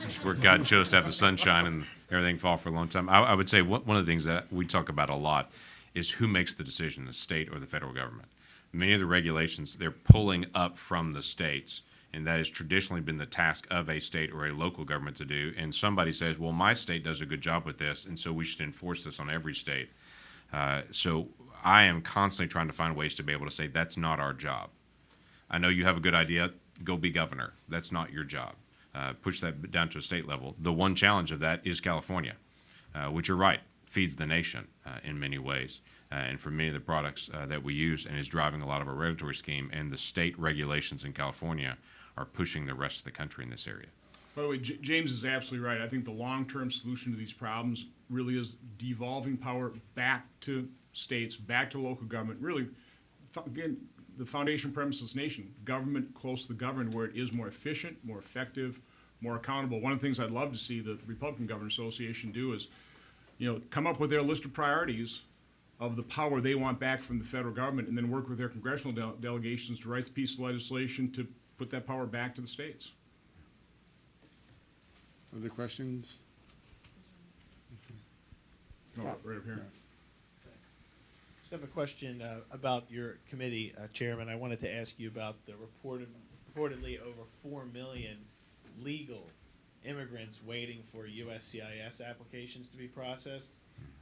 It's where God chose to have the sunshine and everything fall for a long time. I would say one of the things that we talk about a lot is who makes the decision, the state or the federal government. Many of the regulations, they're pulling up from the states, and that has traditionally been the task of a state or a local government to do. And somebody says, well, my state does a good job with this, and so we should enforce this on every state. So I am constantly trying to find ways to be able to say, that's not our job. I know you have a good idea, go be governor. That's not your job. Push that down to a state level. The one challenge of that is California, which you're right, feeds the nation in many ways. And for many of the products that we use, and is driving a lot of our regulatory scheme, and the state regulations in California are pushing the rest of the country in this area. By the way, James is absolutely right. I think the long-term solution to these problems really is devolving power back to states, back to local government. Really, again, the foundation premise of this nation, government close to the governed, where it is more efficient, more effective, more accountable. One of the things I'd love to see the Republican Governors Association do is, come up with their list of priorities of the power they want back from the federal government, and then work with their congressional delegations to write the piece of legislation to put that power back to the states. Other questions? No, right up here. Just have a question about your committee, Chairman. I wanted to ask you about the reportedly over 4 million legal immigrants waiting for USCIS applications to be processed.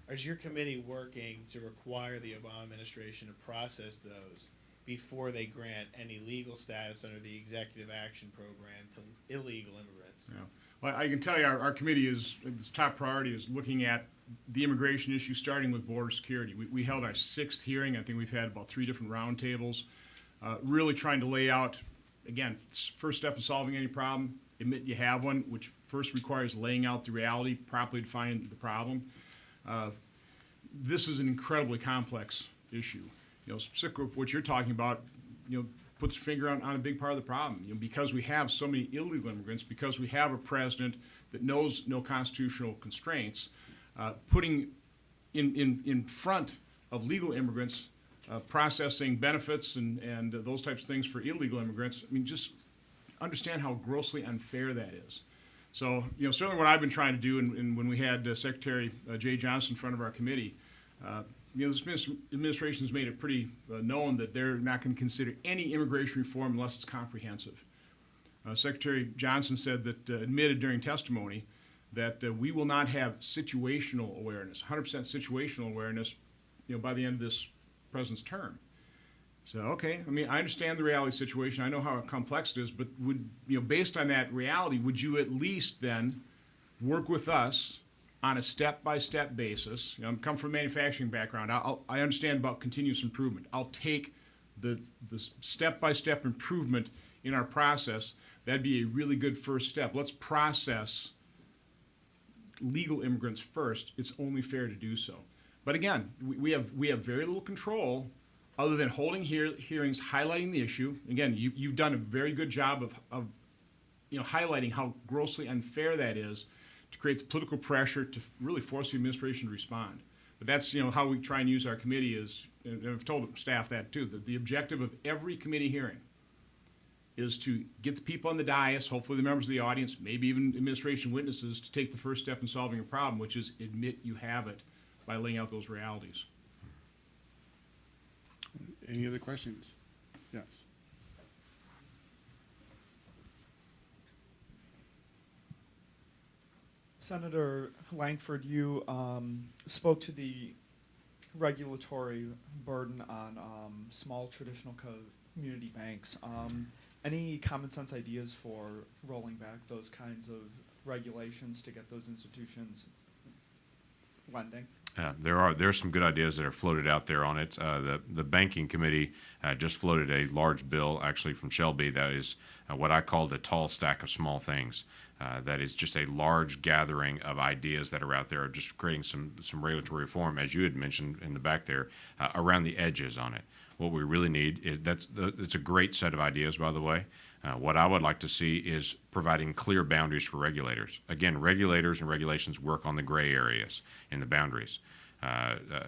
Is your committee working to require the Obama administration to process those before they grant any legal status under the Executive Action Program to illegal immigrants? Yeah. Well, I can tell you our committee is, its top priority is looking at the immigration issue, starting with border security. We held our 6th hearing. I think we've had about 3 different roundtables, really trying to lay out, again, first step in solving any problem, admit you have one, which first requires laying out the reality, properly defining the problem. This is an incredibly complex issue. You know, specifically what you're talking about, you know, puts your finger on a big part of the problem. You know, because we have so many illegal immigrants, because we have a president that knows no constitutional constraints, putting in front of legal immigrants, processing benefits and those types of things for illegal immigrants. I mean, just understand how grossly unfair that is. So, you know, certainly what I've been trying to do, and when we had Secretary Jay Johnson in front of our committee, you know, this administration has made it pretty known that they're not going to consider any immigration reform unless it's comprehensive. Secretary Johnson said that, admitted during testimony, that we will not have situational awareness, 100% situational awareness, you know, by the end of this president's term. So, okay, I mean, I understand the reality situation. I know how complex it is, but would, you know, based on that reality, would you at least then work with us on a step-by-step basis? You know, I come from a manufacturing background. I understand about continuous improvement. I'll take the step-by-step improvement in our process. That'd be a really good first step. Let's process legal immigrants first. It's only fair to do so. But again, we have very little control other than holding hearings, highlighting the issue. Again, you've done a very good job of you know, highlighting how grossly unfair that is, to create the political pressure to really force the administration to respond. But that's, you know, how we try and use our committee is, and I've told staff that too, that the objective of every committee hearing is to get the people on the dais, hopefully the members of the audience, maybe even administration witnesses, to take the first step in solving a problem, which is admit you have it by laying out those realities. Any other questions? Yes. Senator Langford, you spoke to the regulatory burden on small traditional community banks. Any common sense ideas for rolling back those kinds of regulations to get those institutions lending? There are some good ideas that are floated out there on it. The banking committee just floated a large bill, actually from Shelby, that is what I call the tall stack of small things. That is just a large gathering of ideas that are out there, just creating some regulatory reform, as you had mentioned in the back there, around the edges on it. What we really need is it's a great set of ideas, by the way. What I would like to see is providing clear boundaries for regulators. Again, regulators and regulations work on the gray areas in the boundaries.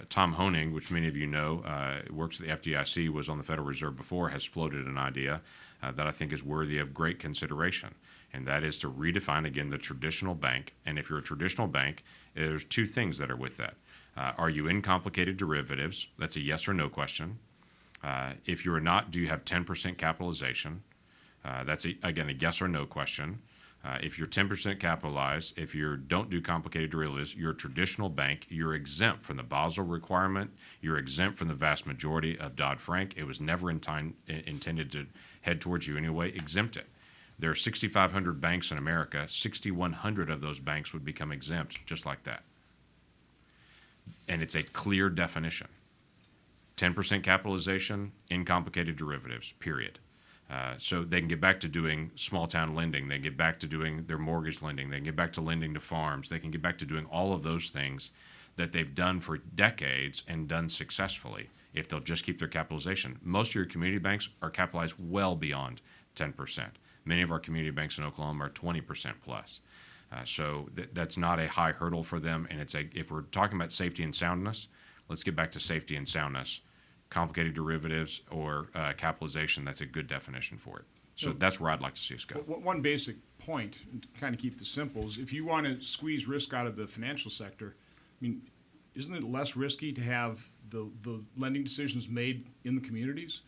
Tom Hoenig, which many of you know, works at the FDIC, was on the Federal Reserve before, has floated an idea that I think is worthy of great consideration, and that is to redefine, again, the traditional bank. And if you're a traditional bank, there's 2 things that are with that. Are you in complicated derivatives? That's a yes or no question. If you're not, do you have 10% capitalization? That's, again, a yes or no question. If you're 10% capitalized, if you don't do complicated derivatives, you're a traditional bank, you're exempt from the Basel requirement, you're exempt from the vast majority of Dodd-Frank. It was never intended to head towards you anyway. Exempt it. There are 6,500 banks in America. 6,100 of those banks would become exempt just like that. And it's a clear definition. 10% capitalization, in complicated derivatives, period. So they can get back to doing small town lending. They can get back to doing their mortgage lending. They can get back to lending to farms. They can get back to doing all of those things that they've done for decades and done successfully if they'll just keep their capitalization. Most of your community banks are capitalized well beyond 10%. Many of our community banks in Oklahoma are 20% plus. So that's not a high hurdle for them. And if we're talking about safety and soundness, let's get back to safety and soundness. Complicated derivatives or capitalization, that's a good definition for it. So that's where I'd like to see us go. One basic point, and to kind of keep this simple, is if you want to squeeze risk out of the financial sector, I mean, isn't it less risky to have the lending decisions made in the communities?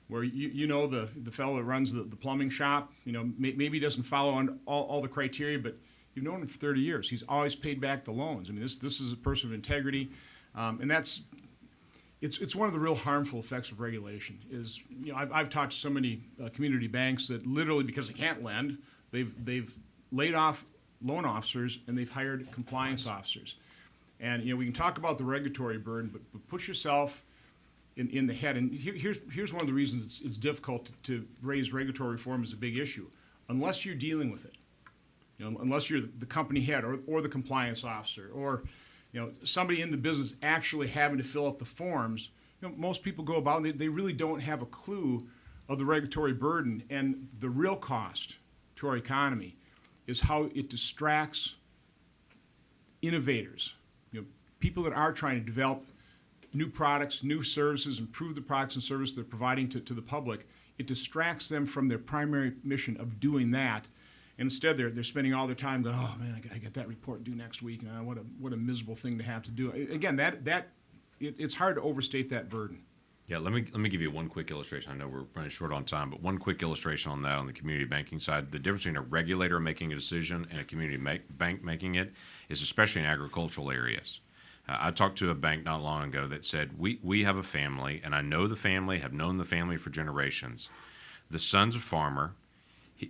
where you know the fellow that runs the plumbing shop, maybe he doesn't follow on all the criteria, but you've known him for 30 years. He's always paid back the loans. I mean, this is a person of integrity, and it's one of the real harmful effects of regulation. Is I've talked to so many community banks that literally, because they can't lend, they've laid off loan officers and they've hired compliance officers. And we can talk about the regulatory burden, but put yourself in the head. And here's one of the reasons it's difficult to raise regulatory reform as a big issue, unless you're dealing with it. Unless you're the company head or the compliance officer or somebody in the business actually having to fill out the forms. Most people go about and they really don't have a clue of the regulatory burden, and the real cost to our economy is how it distracts innovators, people that are trying to develop new products, new services, improve the products and services they're providing to the public. It distracts them from their primary mission of doing that. And instead, they're spending all their time going, oh man, I got that report due next week, and what a miserable thing to have to do. Again, it's hard to overstate that burden. Yeah, let me give you one quick illustration. I know we're running short on time, but one quick illustration on that on the community banking side. The difference between a regulator making a decision and a community bank making it is especially in agricultural areas. I talked to a bank not long ago that said, we have a family, and I know the family, have known the family for generations. The son's a farmer.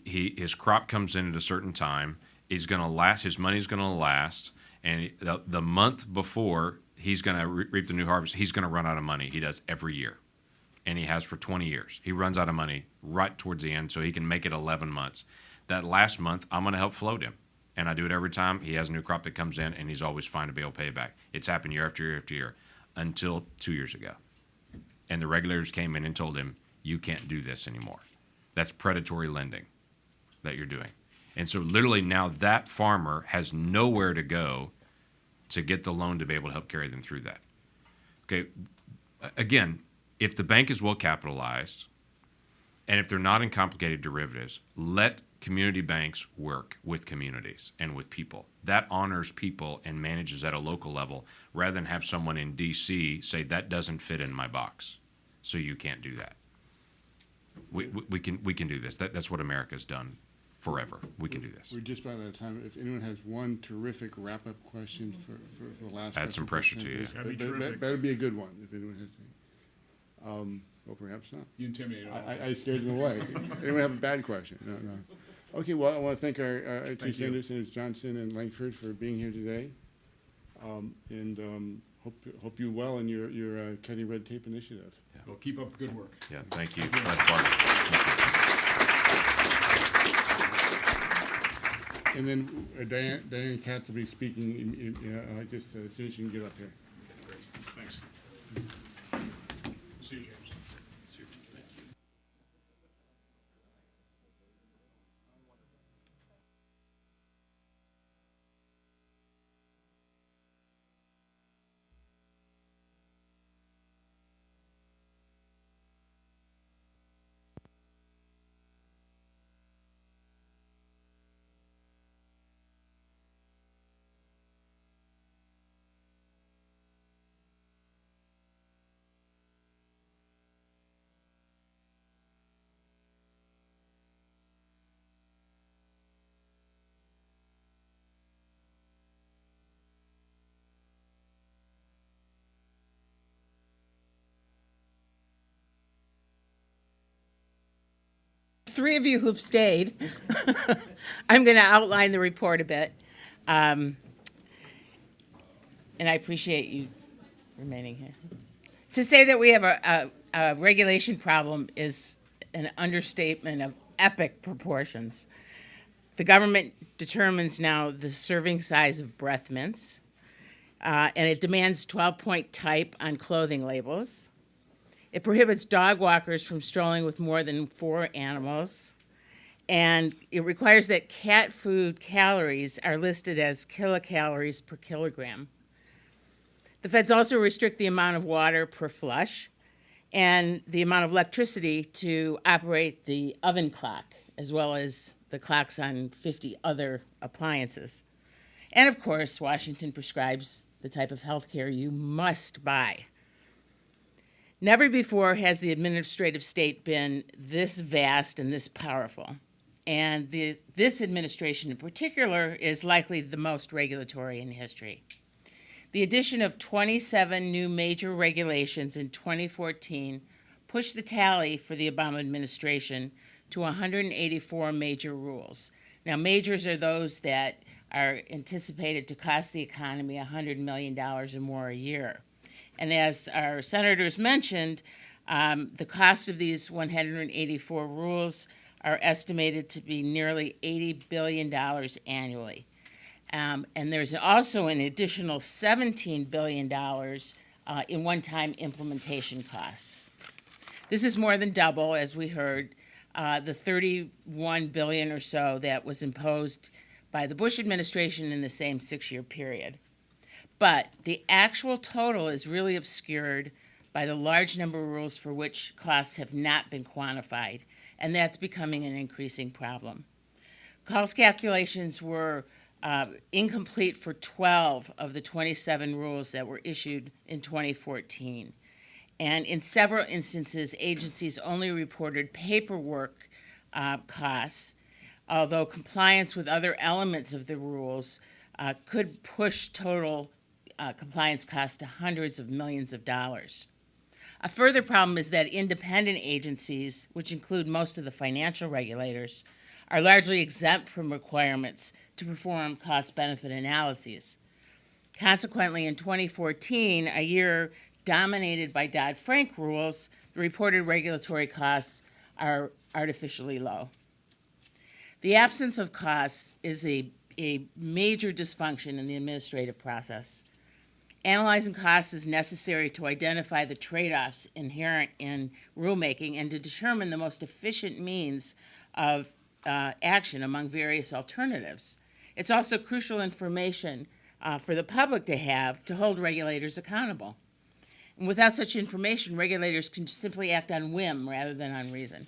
His crop comes in at a certain time. He's going to last. His money's going to last, and the month before he's going to reap the new harvest, he's going to run out of money. He does every year, and he has for 20 years. He runs out of money right towards the end, so he can make it 11 months. That last month, I'm going to help float him, and I do it every time. He has a new crop that comes in, and he's always fine to be able to pay it back. It's happened year after year after year until 2 years ago, and the regulators came in and told him, you can't do this anymore. That's predatory lending that you're doing. And so literally now that farmer has nowhere to go to get the loan to be able to help carry them through that. Okay, again, if the bank is well capitalized and if they're not in complicated derivatives, let community banks work with communities and with people. That honors people and manages at a local level rather than have someone in DC say that doesn't fit in my box, so you can't do that. We can do this. That's what America's done forever. We can do this. We're just about out of time. If anyone has one terrific wrap-up question for the last, Add some pressure to you. That better be a good one. If anyone has any, well, perhaps not. You intimidate all. I scared them away. Anyone have a bad question? No. Okay. Well, I want to thank our two senators, Senators Johnson and Langford, for being here today, and hope you well in your cutting red tape initiative. Yeah. Well, keep up the good work. Yeah, thank you. And then Diane Katz will be speaking just as soon as you can get up here. Great. Thanks. See you, James. See you. Thanks. Three of you who've stayed, I'm going to outline the report a bit. And I appreciate you remaining here. To say that we have a regulation problem is an understatement of epic proportions. The government determines now the serving size of breath mints, and it demands 12-point type on clothing labels. It prohibits dog walkers from strolling with more than 4 animals, and it requires that cat food calories are listed as kilocalories per kilogram. The feds also restrict the amount of water per flush and the amount of electricity to operate the oven clock, as well as the clocks on 50 other appliances. And of course, Washington prescribes the type of health care you must buy. Never before has the administrative state been this vast and this powerful. And this administration in particular is likely the most regulatory in history. The addition of 27 new major regulations in 2014 pushed the tally for the Obama administration to 184 major rules. Now, majors are those that are anticipated to cost the economy $100 million or more a year. And as our senators mentioned, the cost of these 184 rules are estimated to be nearly $80 billion annually. And there's also an additional $17 billion in one-time implementation costs. This is more than double, as we heard, the $31 billion or so that was imposed by the Bush administration in the same 6-year period. But the actual total is really obscured by the large number of rules for which costs have not been quantified, and that's becoming an increasing problem. Cost calculations were incomplete for 12 of the 27 rules that were issued in 2014. And in several instances, agencies only reported paperwork costs, although compliance with other elements of the rules could push total compliance costs to hundreds of millions of dollars. A further problem is that independent agencies, which include most of the financial regulators, are largely exempt from requirements to perform cost-benefit analyses. Consequently, in 2014, a year dominated by Dodd-Frank rules, the reported regulatory costs are artificially low. The absence of costs is a major dysfunction in the administrative process. Analyzing costs is necessary to identify the trade-offs inherent in rulemaking and to determine the most efficient means of action among various alternatives. It's also crucial information for the public to have to hold regulators accountable. And without such information, regulators can simply act on whim rather than on reason.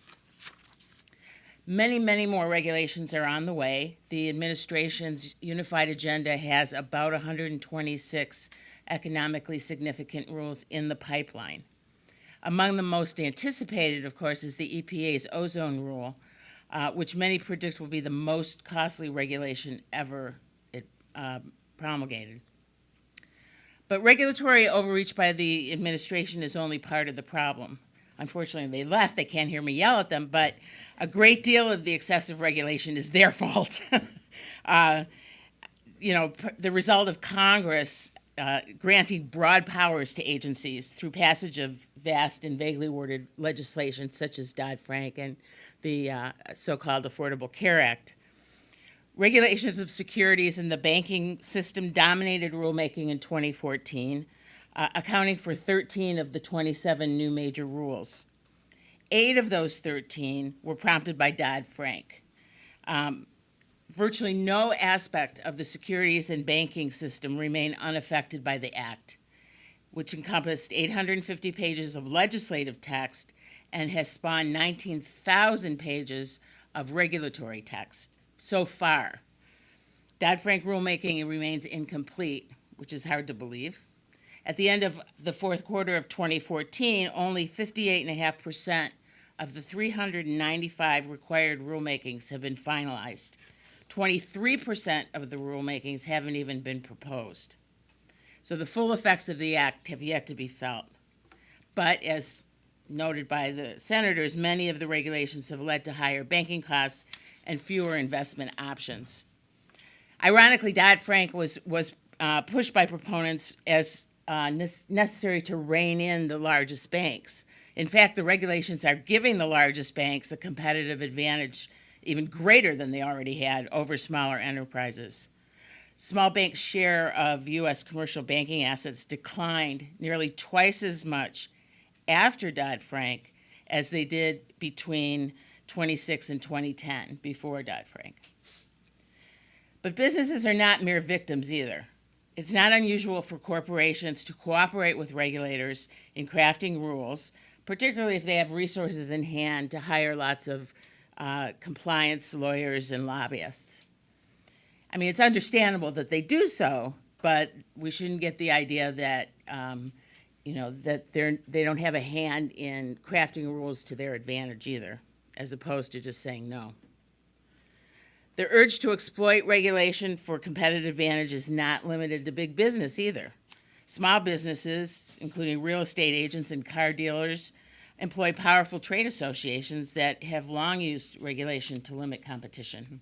Many, many more regulations are on the way. The administration's unified agenda has about 126 economically significant rules in the pipeline. Among the most anticipated, of course, is the EPA's ozone rule, which many predict will be the most costly regulation ever promulgated. But regulatory overreach by the administration is only part of the problem. Unfortunately, they left. They can't hear me yell at them, but a great deal of the excessive regulation is their fault. The result of Congress granting broad powers to agencies through passage of vast and vaguely worded legislation such as Dodd-Frank and the so-called Affordable Care Act. Regulations of securities in the banking system dominated rulemaking in 2014, accounting for 13 of the 27 new major rules. 8 of those 13 were prompted by Dodd-Frank. Virtually no aspect of the securities and banking system remained unaffected by the act, which encompassed 850 pages of legislative text and has spawned 19,000 pages of regulatory text so far. Dodd-Frank rulemaking remains incomplete, which is hard to believe. At the end of the fourth quarter of 2014, only 58.5% of the 395 required rulemakings have been finalized. 23% of the rulemakings haven't even been proposed. So the full effects of the act have yet to be felt. But as noted by the senators, many of the regulations have led to higher banking costs and fewer investment options. Ironically, Dodd-Frank was pushed by proponents as necessary to rein in the largest banks. In fact, the regulations are giving the largest banks a competitive advantage even greater than they already had over smaller enterprises. Small banks' share of U.S. commercial banking assets declined nearly twice as much after Dodd-Frank as they did between 2006 and 2010, before Dodd-Frank. But businesses are not mere victims either. It's not unusual for corporations to cooperate with regulators in crafting rules, particularly if they have resources in hand to hire lots of compliance lawyers and lobbyists. I mean, it's understandable that they do so, but we shouldn't get the idea that that they don't have a hand in crafting rules to their advantage either, as opposed to just saying no. The urge to exploit regulation for competitive advantage is not limited to big business either. Small businesses, including real estate agents and car dealers, employ powerful trade associations that have long used regulation to limit competition.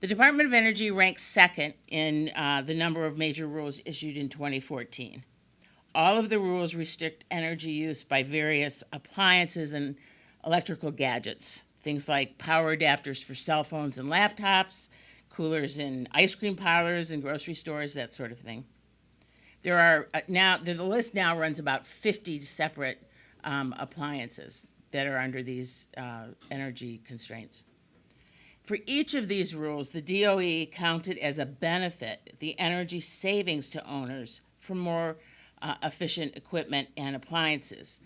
The Department of Energy ranks second in the number of major rules issued in 2014. All of the rules restrict energy use by various appliances and electrical gadgets, things like power adapters for cell phones and laptops, coolers in ice cream parlors and grocery stores, that sort of thing. There are the list now runs about 50 separate appliances that are under these energy constraints. For each of these rules, the DOE counted as a benefit the energy savings to owners for more efficient equipment and appliances.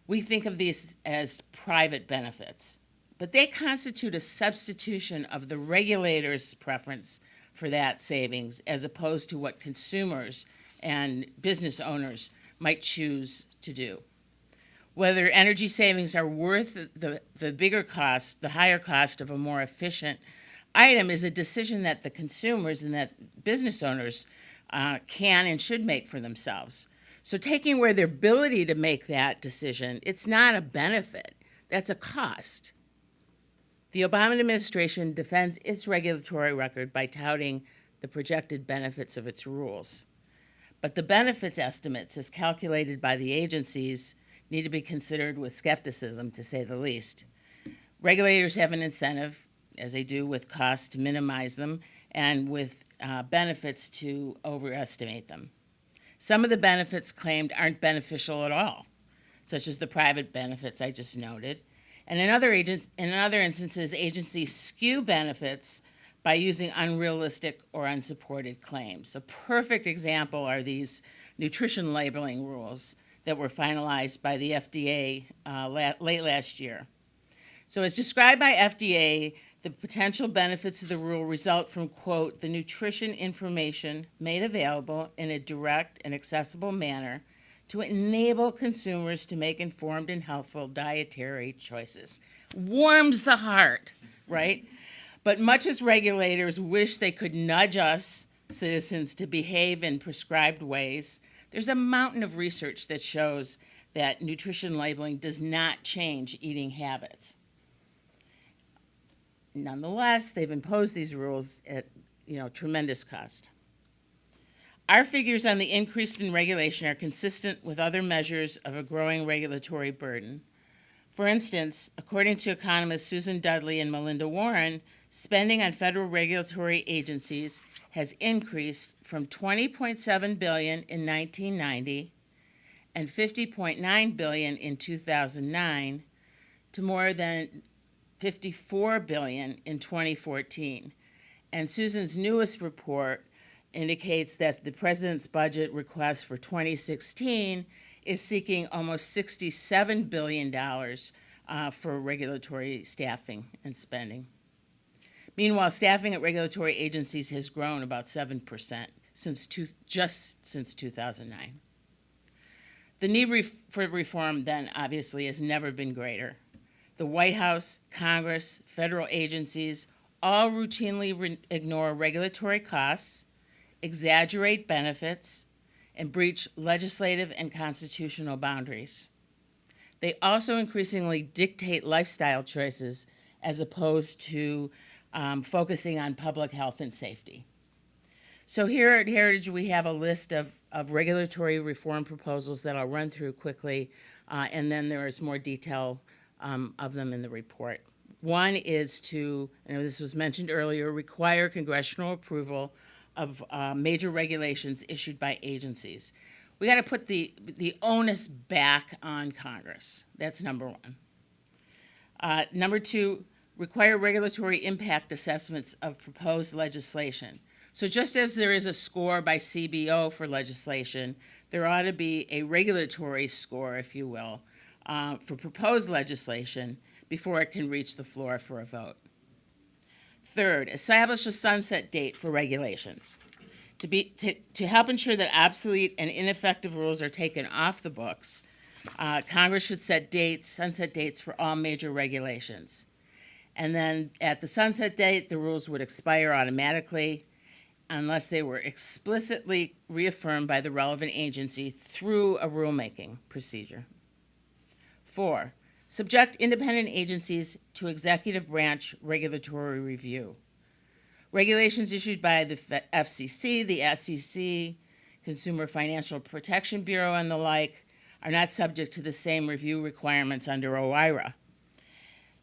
We think of these as private benefits, but they constitute a substitution of the regulator's preference for that savings as opposed to what consumers and business owners might choose to do. Whether energy savings are worth the bigger cost, the higher cost of a more efficient item is a decision that the consumers and that business owners can and should make for themselves. So taking away their ability to make that decision, it's not a benefit, that's a cost. The Obama administration defends its regulatory record by touting the projected benefits of its rules. But the benefits estimates, as calculated by the agencies, need to be considered with skepticism, to say the least. Regulators have an incentive, as they do with costs, to minimize them, and with benefits to overestimate them. Some of the benefits claimed aren't beneficial at all, such as the private benefits I just noted. And in other instances, agencies skew benefits by using unrealistic or unsupported claims. A perfect example are these nutrition labeling rules that were finalized by the FDA late last year. So as described by FDA, the potential benefits of the rule result from, quote, the nutrition information made available in a direct and accessible manner to enable consumers to make informed and healthful dietary choices. Warms the heart, right? But much as regulators wish they could nudge us, citizens, to behave in prescribed ways, there's a mountain of research that shows that nutrition labeling does not change eating habits. Nonetheless, they've imposed these rules at tremendous cost. Our figures on the increase in regulation are consistent with other measures of a growing regulatory burden. For instance, according to economists Susan Dudley and Melinda Warren, spending on federal regulatory agencies has increased from $20.7 billion in 1990 and $50.9 billion in 2009 to more than $54 billion in 2014. And Susan's newest report indicates that the president's budget request for 2016 is seeking almost $67 billion for regulatory staffing and spending. Meanwhile, staffing at regulatory agencies has grown about 7% since 2009. The need for reform, then, obviously, has never been greater. The White House, Congress, federal agencies all routinely ignore regulatory costs, exaggerate benefits, and breach legislative and constitutional boundaries. They also increasingly dictate lifestyle choices as opposed to focusing on public health and safety. So here at Heritage, we have a list of regulatory reform proposals that I'll run through quickly, and then there is more detail of them in the report. One is to, this was mentioned earlier, require congressional approval of major regulations issued by agencies. We got to put the onus back on Congress. That's number one. Number two, require regulatory impact assessments of proposed legislation. So just as there is a score by CBO for legislation, there ought to be a regulatory score, if you will, for proposed legislation before it can reach the floor for a vote. Third, establish a sunset date for regulations. To help ensure that obsolete and ineffective rules are taken off the books, Congress should set sunset dates for all major regulations. And then at the sunset date, the rules would expire automatically unless they were explicitly reaffirmed by the relevant agency through a rulemaking procedure. 4, subject independent agencies to executive branch regulatory review. Regulations issued by the FCC, the SEC, Consumer Financial Protection Bureau, and the like are not subject to the same review requirements under OIRA.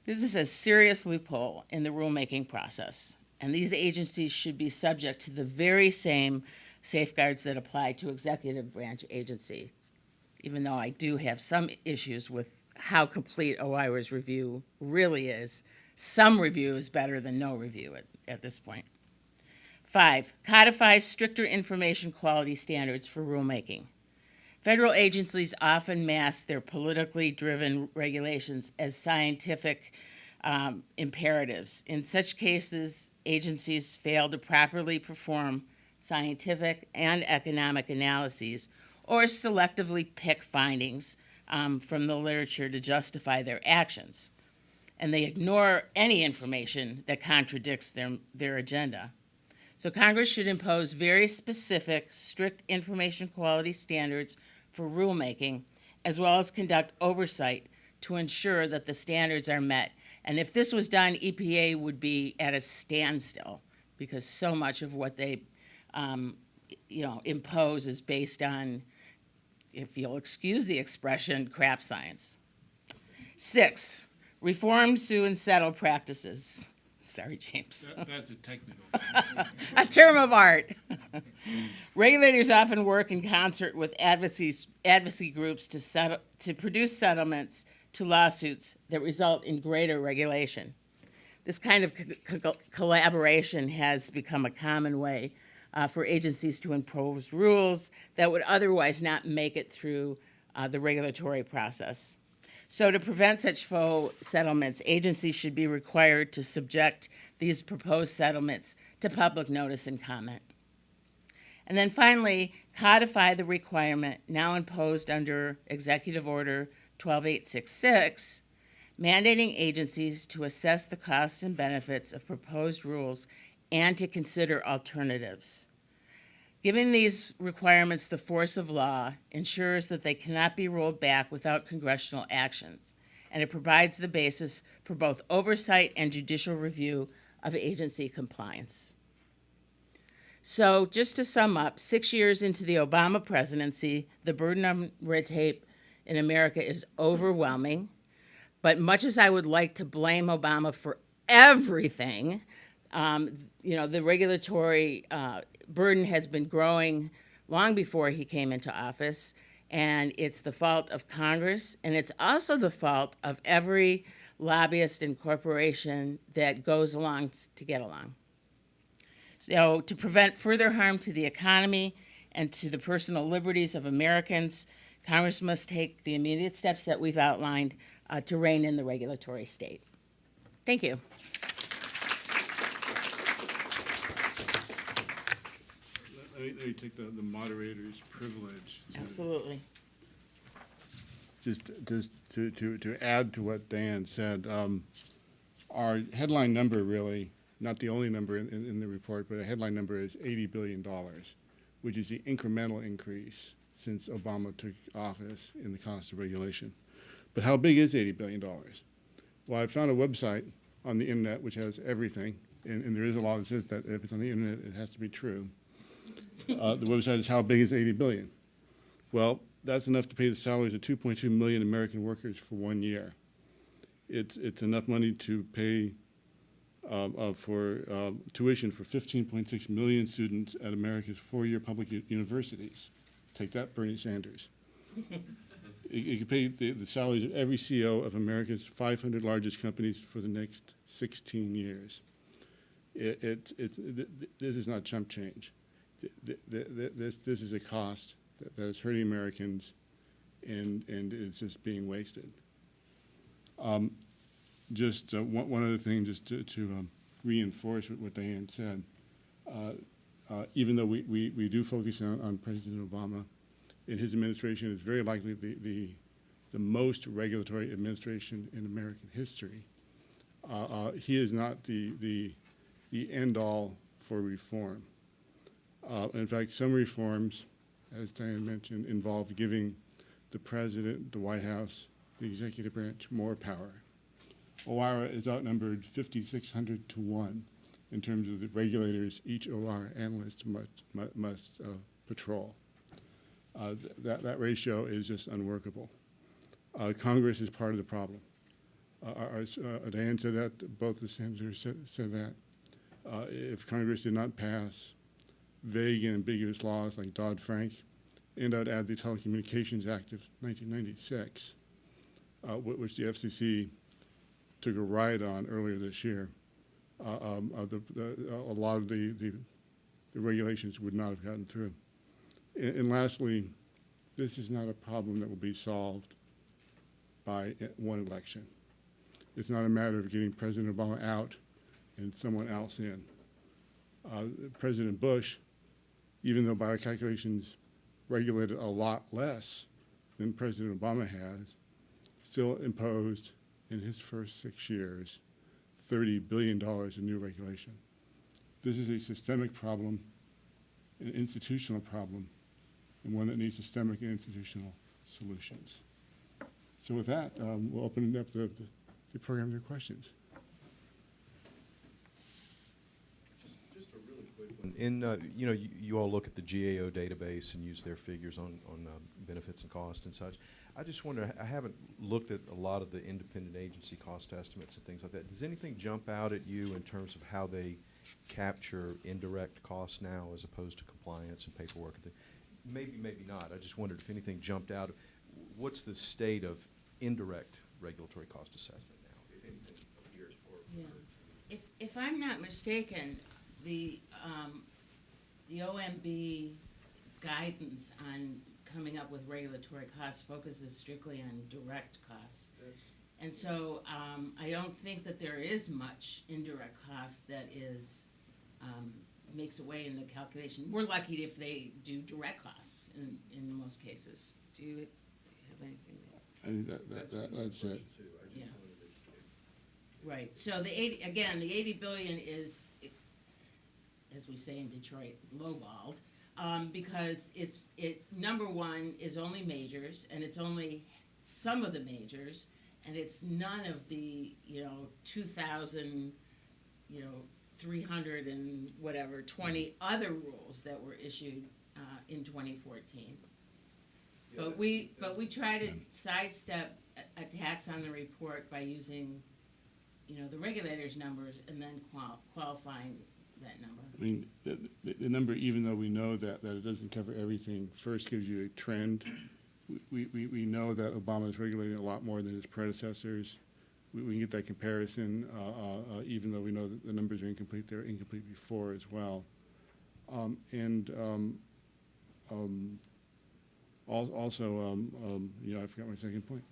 This is a serious loophole in the rulemaking process, and these agencies should be subject to the very same safeguards that apply to executive branch agencies, even though I do have some issues with how complete OIRA's review really is. Some review is better than no review at this point. 5, codifies stricter information quality standards for rulemaking. Federal agencies often mask their politically driven regulations as scientific imperatives. In such cases, agencies fail to properly perform scientific and economic analyses or selectively pick findings from the literature to justify their actions. And they ignore any information that contradicts their agenda. So Congress should impose very specific, strict information quality standards for rulemaking, as well as conduct oversight to ensure that the standards are met. And if this was done, EPA would be at a standstill because so much of what they impose is based on, if you'll excuse the expression, crap science. 6, reform, sue, and settle practices. Sorry, James. That's a technical. A term of art. Regulators often work in concert with advocacy groups to produce settlements to lawsuits that result in greater regulation. This kind of collaboration has become a common way for agencies to impose rules that would otherwise not make it through the regulatory process. So to prevent such faux settlements, agencies should be required to subject these proposed settlements to public notice and comment. And then finally, codify the requirement now imposed under Executive Order 12866, mandating agencies to assess the costs and benefits of proposed rules and to consider alternatives. Giving these requirements the force of law ensures that they cannot be rolled back without congressional actions, and it provides the basis for both oversight and judicial review of agency compliance. So just to sum up, 6 years into the Obama presidency, the burden on red tape in America is overwhelming. But much as I would like to blame Obama for everything, the regulatory burden has been growing long before he came into office, and it's the fault of Congress, and it's also the fault of every lobbyist and corporation that goes along to get along. So to prevent further harm to the economy and to the personal liberties of Americans, Congress must take the immediate steps that we've outlined to rein in the regulatory state. Thank you. Let me take the moderator's privilege. Absolutely. Just to add to what Dan said, our headline number really, not the only number in the report, but a headline number is $80 billion, which is the incremental increase since Obama took office in the cost of regulation. But how big is $80 billion? Well, I found a website on the internet which has everything, and there is a law that says that if it's on the internet, it has to be true. The website is how big is 80 billion? Well, that's enough to pay the salaries of 2.2 million American workers for 1 year. It's enough money to pay for tuition for 15.6 million students at America's 4-year public universities. Take that, Bernie Sanders. It could pay the salaries of every CEO of America's 500 largest companies for the next 16 years. This is not chump change. This is a cost that is hurting Americans, and it's just being wasted. One other thing, just to reinforce what Diane said. even though we do focus on President Obama, in his administration, it's very likely the most regulatory administration in American history. He is not the end-all for reform. In fact, some reforms, as Diane mentioned, involve giving the president, the White House, the executive branch more power. OIRA is outnumbered 5,600 to 1 in terms of the regulators each OIRA analyst must patrol. That ratio is just unworkable. Congress is part of the problem. Diane said that, both the senators said that. If Congress did not pass vague and ambiguous laws like Dodd-Frank, and I'd add the Telecommunications Act of 1996, which the FCC took a ride on earlier this year, a lot of the regulations would not have gotten through. And lastly, this is not a problem that will be solved by one election. It's not a matter of getting President Obama out and someone else in. President Bush, even though by our calculations regulated a lot less than President Obama has, still imposed in his first 6 years $30 billion in new regulation. This is a systemic problem, an institutional problem, and one that needs systemic and institutional solutions. So with that, we'll open up the program to questions. Just a really quick one. You all look at the GAO database and use their figures on benefits and cost and such. I just wonder, I haven't looked at a lot of the independent agency cost estimates and things like that. Does anything jump out at you in terms of how they capture indirect costs now as opposed to compliance and paperwork? Maybe, maybe not. I just wondered if anything jumped out. What's the state of indirect regulatory cost assessment now, if anything appears? Yeah. If I'm not mistaken, the OMB guidance on coming up with regulatory costs focuses strictly on direct costs. And so I don't think that there is much indirect cost that is makes a way in the calculation. We're lucky if they do direct costs in most cases. Do you have anything? I think that's it. Yeah. Right. So the 80 billion is, as we say in Detroit, lowballed, because number one is only majors, and it's only some of the majors, and it's none of the 2,000 300 and whatever 20 other rules that were issued in 2014. Yeah, but we try to sidestep attacks on the report by using the regulators' numbers and then qualifying that number. I mean, the number, even though we know that it doesn't cover everything, first gives you a trend. We know that Obama is regulating a lot more than his predecessors. We can get that comparison, even though we know that the numbers are incomplete. They were incomplete before as well. Also, I forgot my second point.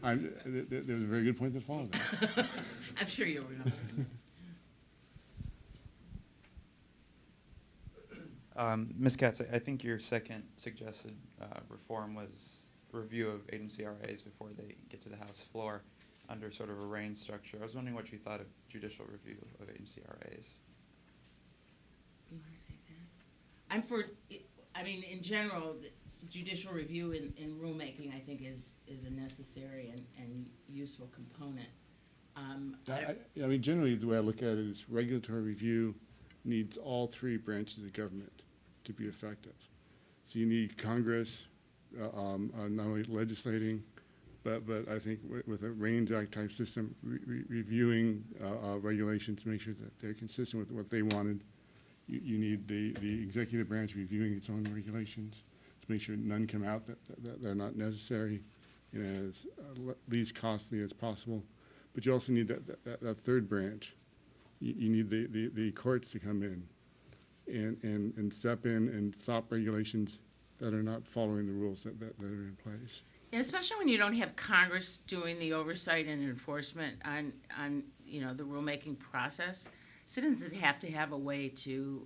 There was a very good point that followed that. I'm sure you'll remember. Ms. Katz, I think your second suggested reform was review of agency RAs before they get to the House floor under sort of a range structure. I was wondering what you thought of judicial review of agency RAs. You want to take that? I'm for, in general, judicial review in rulemaking, I think, is a necessary and useful component. Generally, the way I look at it is regulatory review needs all three branches of government to be effective. So you need Congress, not only legislating, but I think with a Range Act type system, reviewing regulations to make sure that they're consistent with what they wanted. You need the executive branch reviewing its own regulations to make sure none come out that they're not necessary and as least costly as possible. But you also need that third branch. You need the courts to come in and step in and stop regulations that are not following the rules that are in place. And especially when you don't have Congress doing the oversight and enforcement on the rulemaking process. citizens have to have a way to,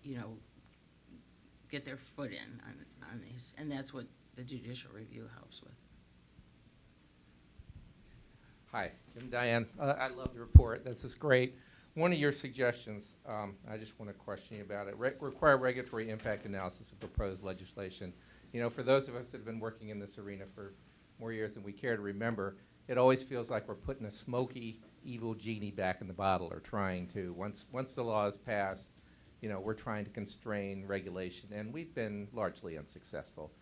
you know, get their foot in on these, and that's what the judicial review helps with. Hi, Jim Diane. I love the report. This is great. One of your suggestions, I just want to question you about it. Require regulatory impact analysis of proposed legislation. You know, for those of us that have been working in this arena for more years than we care to remember, it always feels like we're putting a smoky, evil genie back in the bottle, or trying to. Once the law is passed, you know, we're trying to constrain regulation, and we've been largely unsuccessful.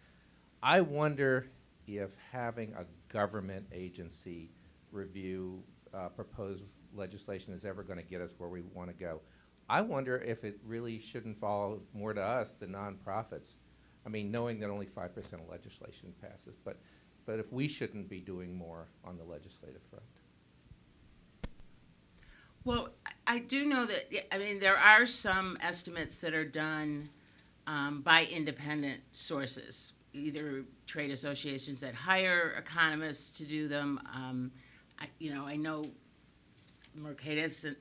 I wonder if having a government agency review proposed legislation is ever going to get us where we want to go. I wonder if it really shouldn't fall more to us than nonprofits. I mean, knowing that only 5% of legislation passes, but if we shouldn't be doing more on the legislative front. Well, I do know that, I mean, there are some estimates that are done by independent sources, either trade associations that hire economists to do them. I know Mercatus and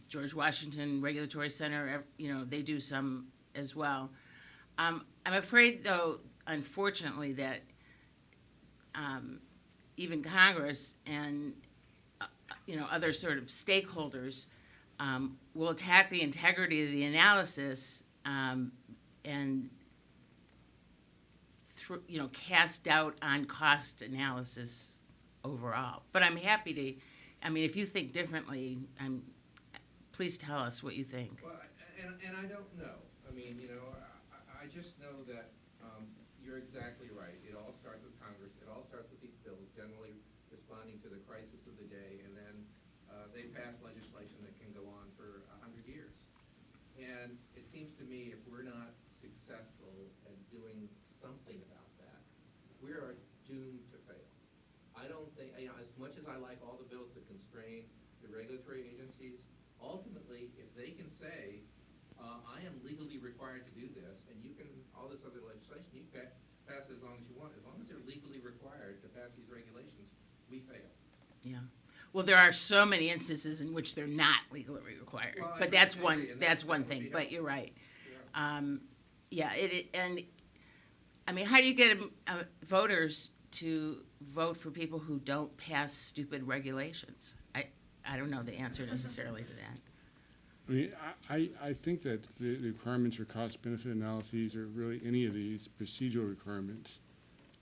George Washington Regulatory Center, they do some as well. I'm afraid, though, unfortunately, that even Congress and other sort of stakeholders will attack the integrity of the analysis and cast doubt on cost analysis overall. But I'm happy to. I mean, if you think differently, please tell us what you think. Well, and I don't know. I mean, I just know that you're exactly right. It all starts with Congress. It all starts with these bills, generally responding to the crisis of the day, and then they pass legislation that can go on for 100 years. And it seems to me if we're not successful at doing something about that, we are doomed to fail. I don't think, as much as I like all the bills that constrain the regulatory agencies, ultimately, if they can say, I am legally required to do this, and you can, all this other legislation, you can pass it as long as you want. As long as they're legally required to pass these regulations, we fail. Yeah. Well, there are so many instances in which they're not legally required, Well, but that's one thing. But you're right. Yeah. And I mean, how do you get voters to vote for people who don't pass stupid regulations? I don't know the answer necessarily to that. I mean, I think that the requirements for cost-benefit analyses, or really any of these procedural requirements,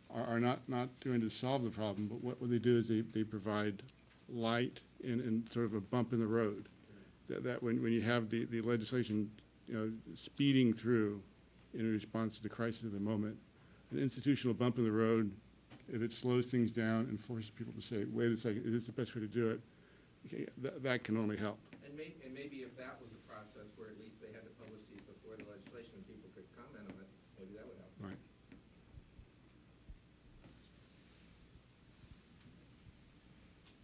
are not going to solve the problem, but what they do is they provide light and sort of a bump in the road. That when you have the legislation, speeding through in response to the crisis of the moment, an institutional bump in the road, if it slows things down and forces people to say, wait a second, is this the best way to do it? Okay, that can only help. And maybe if that was a process where at least they had to publish these before the legislation and people could comment on it, maybe that would help. Right.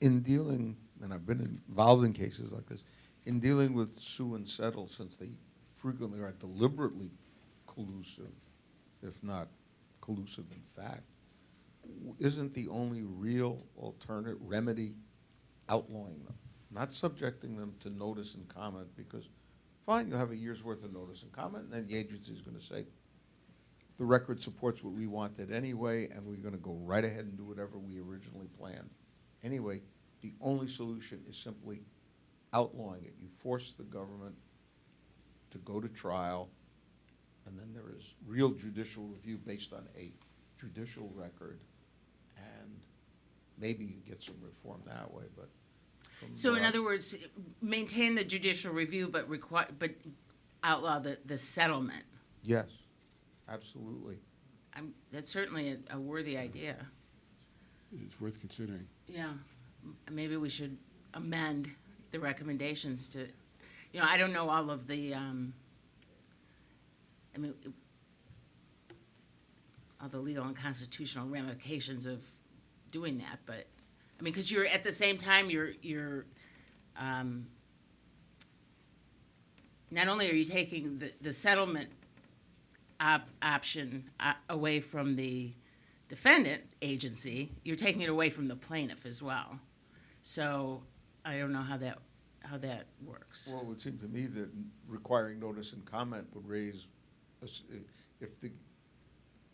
In dealing, and I've been involved in cases like this, in dealing with sue and settle, since they frequently are deliberately collusive, if not collusive in fact, isn't the only real alternate remedy outlawing them, not subjecting them to notice and comment? Because fine, you'll have a year's worth of notice and comment, and then the agency is going to say, the record supports what we wanted anyway, and we're going to go right ahead and do whatever we originally planned. Anyway, the only solution is simply outlawing it. You force the government to go to trial, and then there is real judicial review based on a judicial record, and maybe you get some reform that way. But so, in other words, maintain the judicial review, but outlaw the settlement. Yes, absolutely. That's certainly a worthy idea. It's worth considering. Yeah, maybe we should amend the recommendations to, I don't know all of the, all the legal and constitutional ramifications of doing that, but, because you're, at the same time, you're not only are you taking the settlement option away from the defendant agency, you're taking it away from the plaintiff as well. So I don't know how that how that works. Well, it would seem to me that requiring notice and comment would raise, if the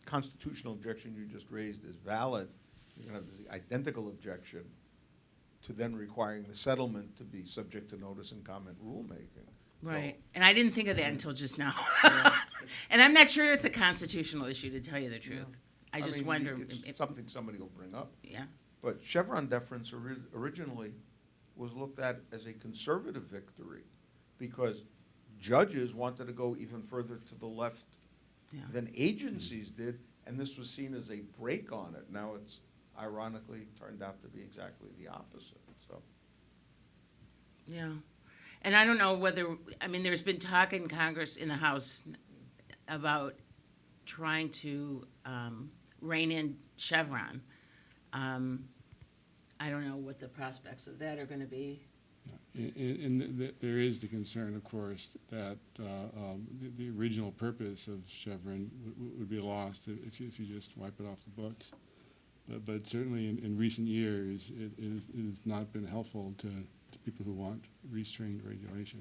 constitutional objection you just raised is valid, you're going to have the identical objection to then requiring the settlement to be subject to notice and comment rulemaking. Right, and I didn't think of that until just now. And I'm not sure it's a constitutional issue, to tell you the truth. I just mean, wonder. It's something somebody will bring up. Yeah, But Chevron deference originally was looked at as a conservative victory because judges wanted to go even further to the left yeah. than agencies did, and this was seen as a break on it. Now it's ironically turned out to be exactly the opposite, so. Yeah, and I don't know whether, I mean, there's been talk in Congress, in the House, about trying to rein in Chevron. I don't know what the prospects of that are going to be. And there is the concern, of course, that the original purpose of Chevron would be lost if you just wipe it off the books. But certainly in recent years, it has not been helpful to people who want restrained regulation.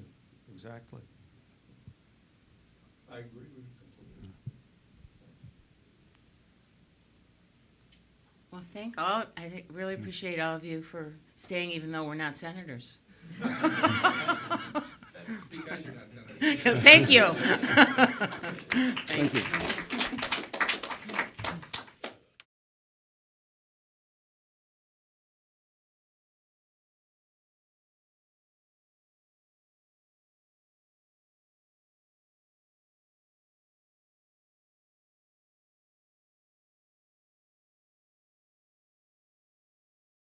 Exactly. I agree with you completely. Well, I really appreciate all of you for staying, even though we're not senators. Because you're not done. Thank you. Thank you.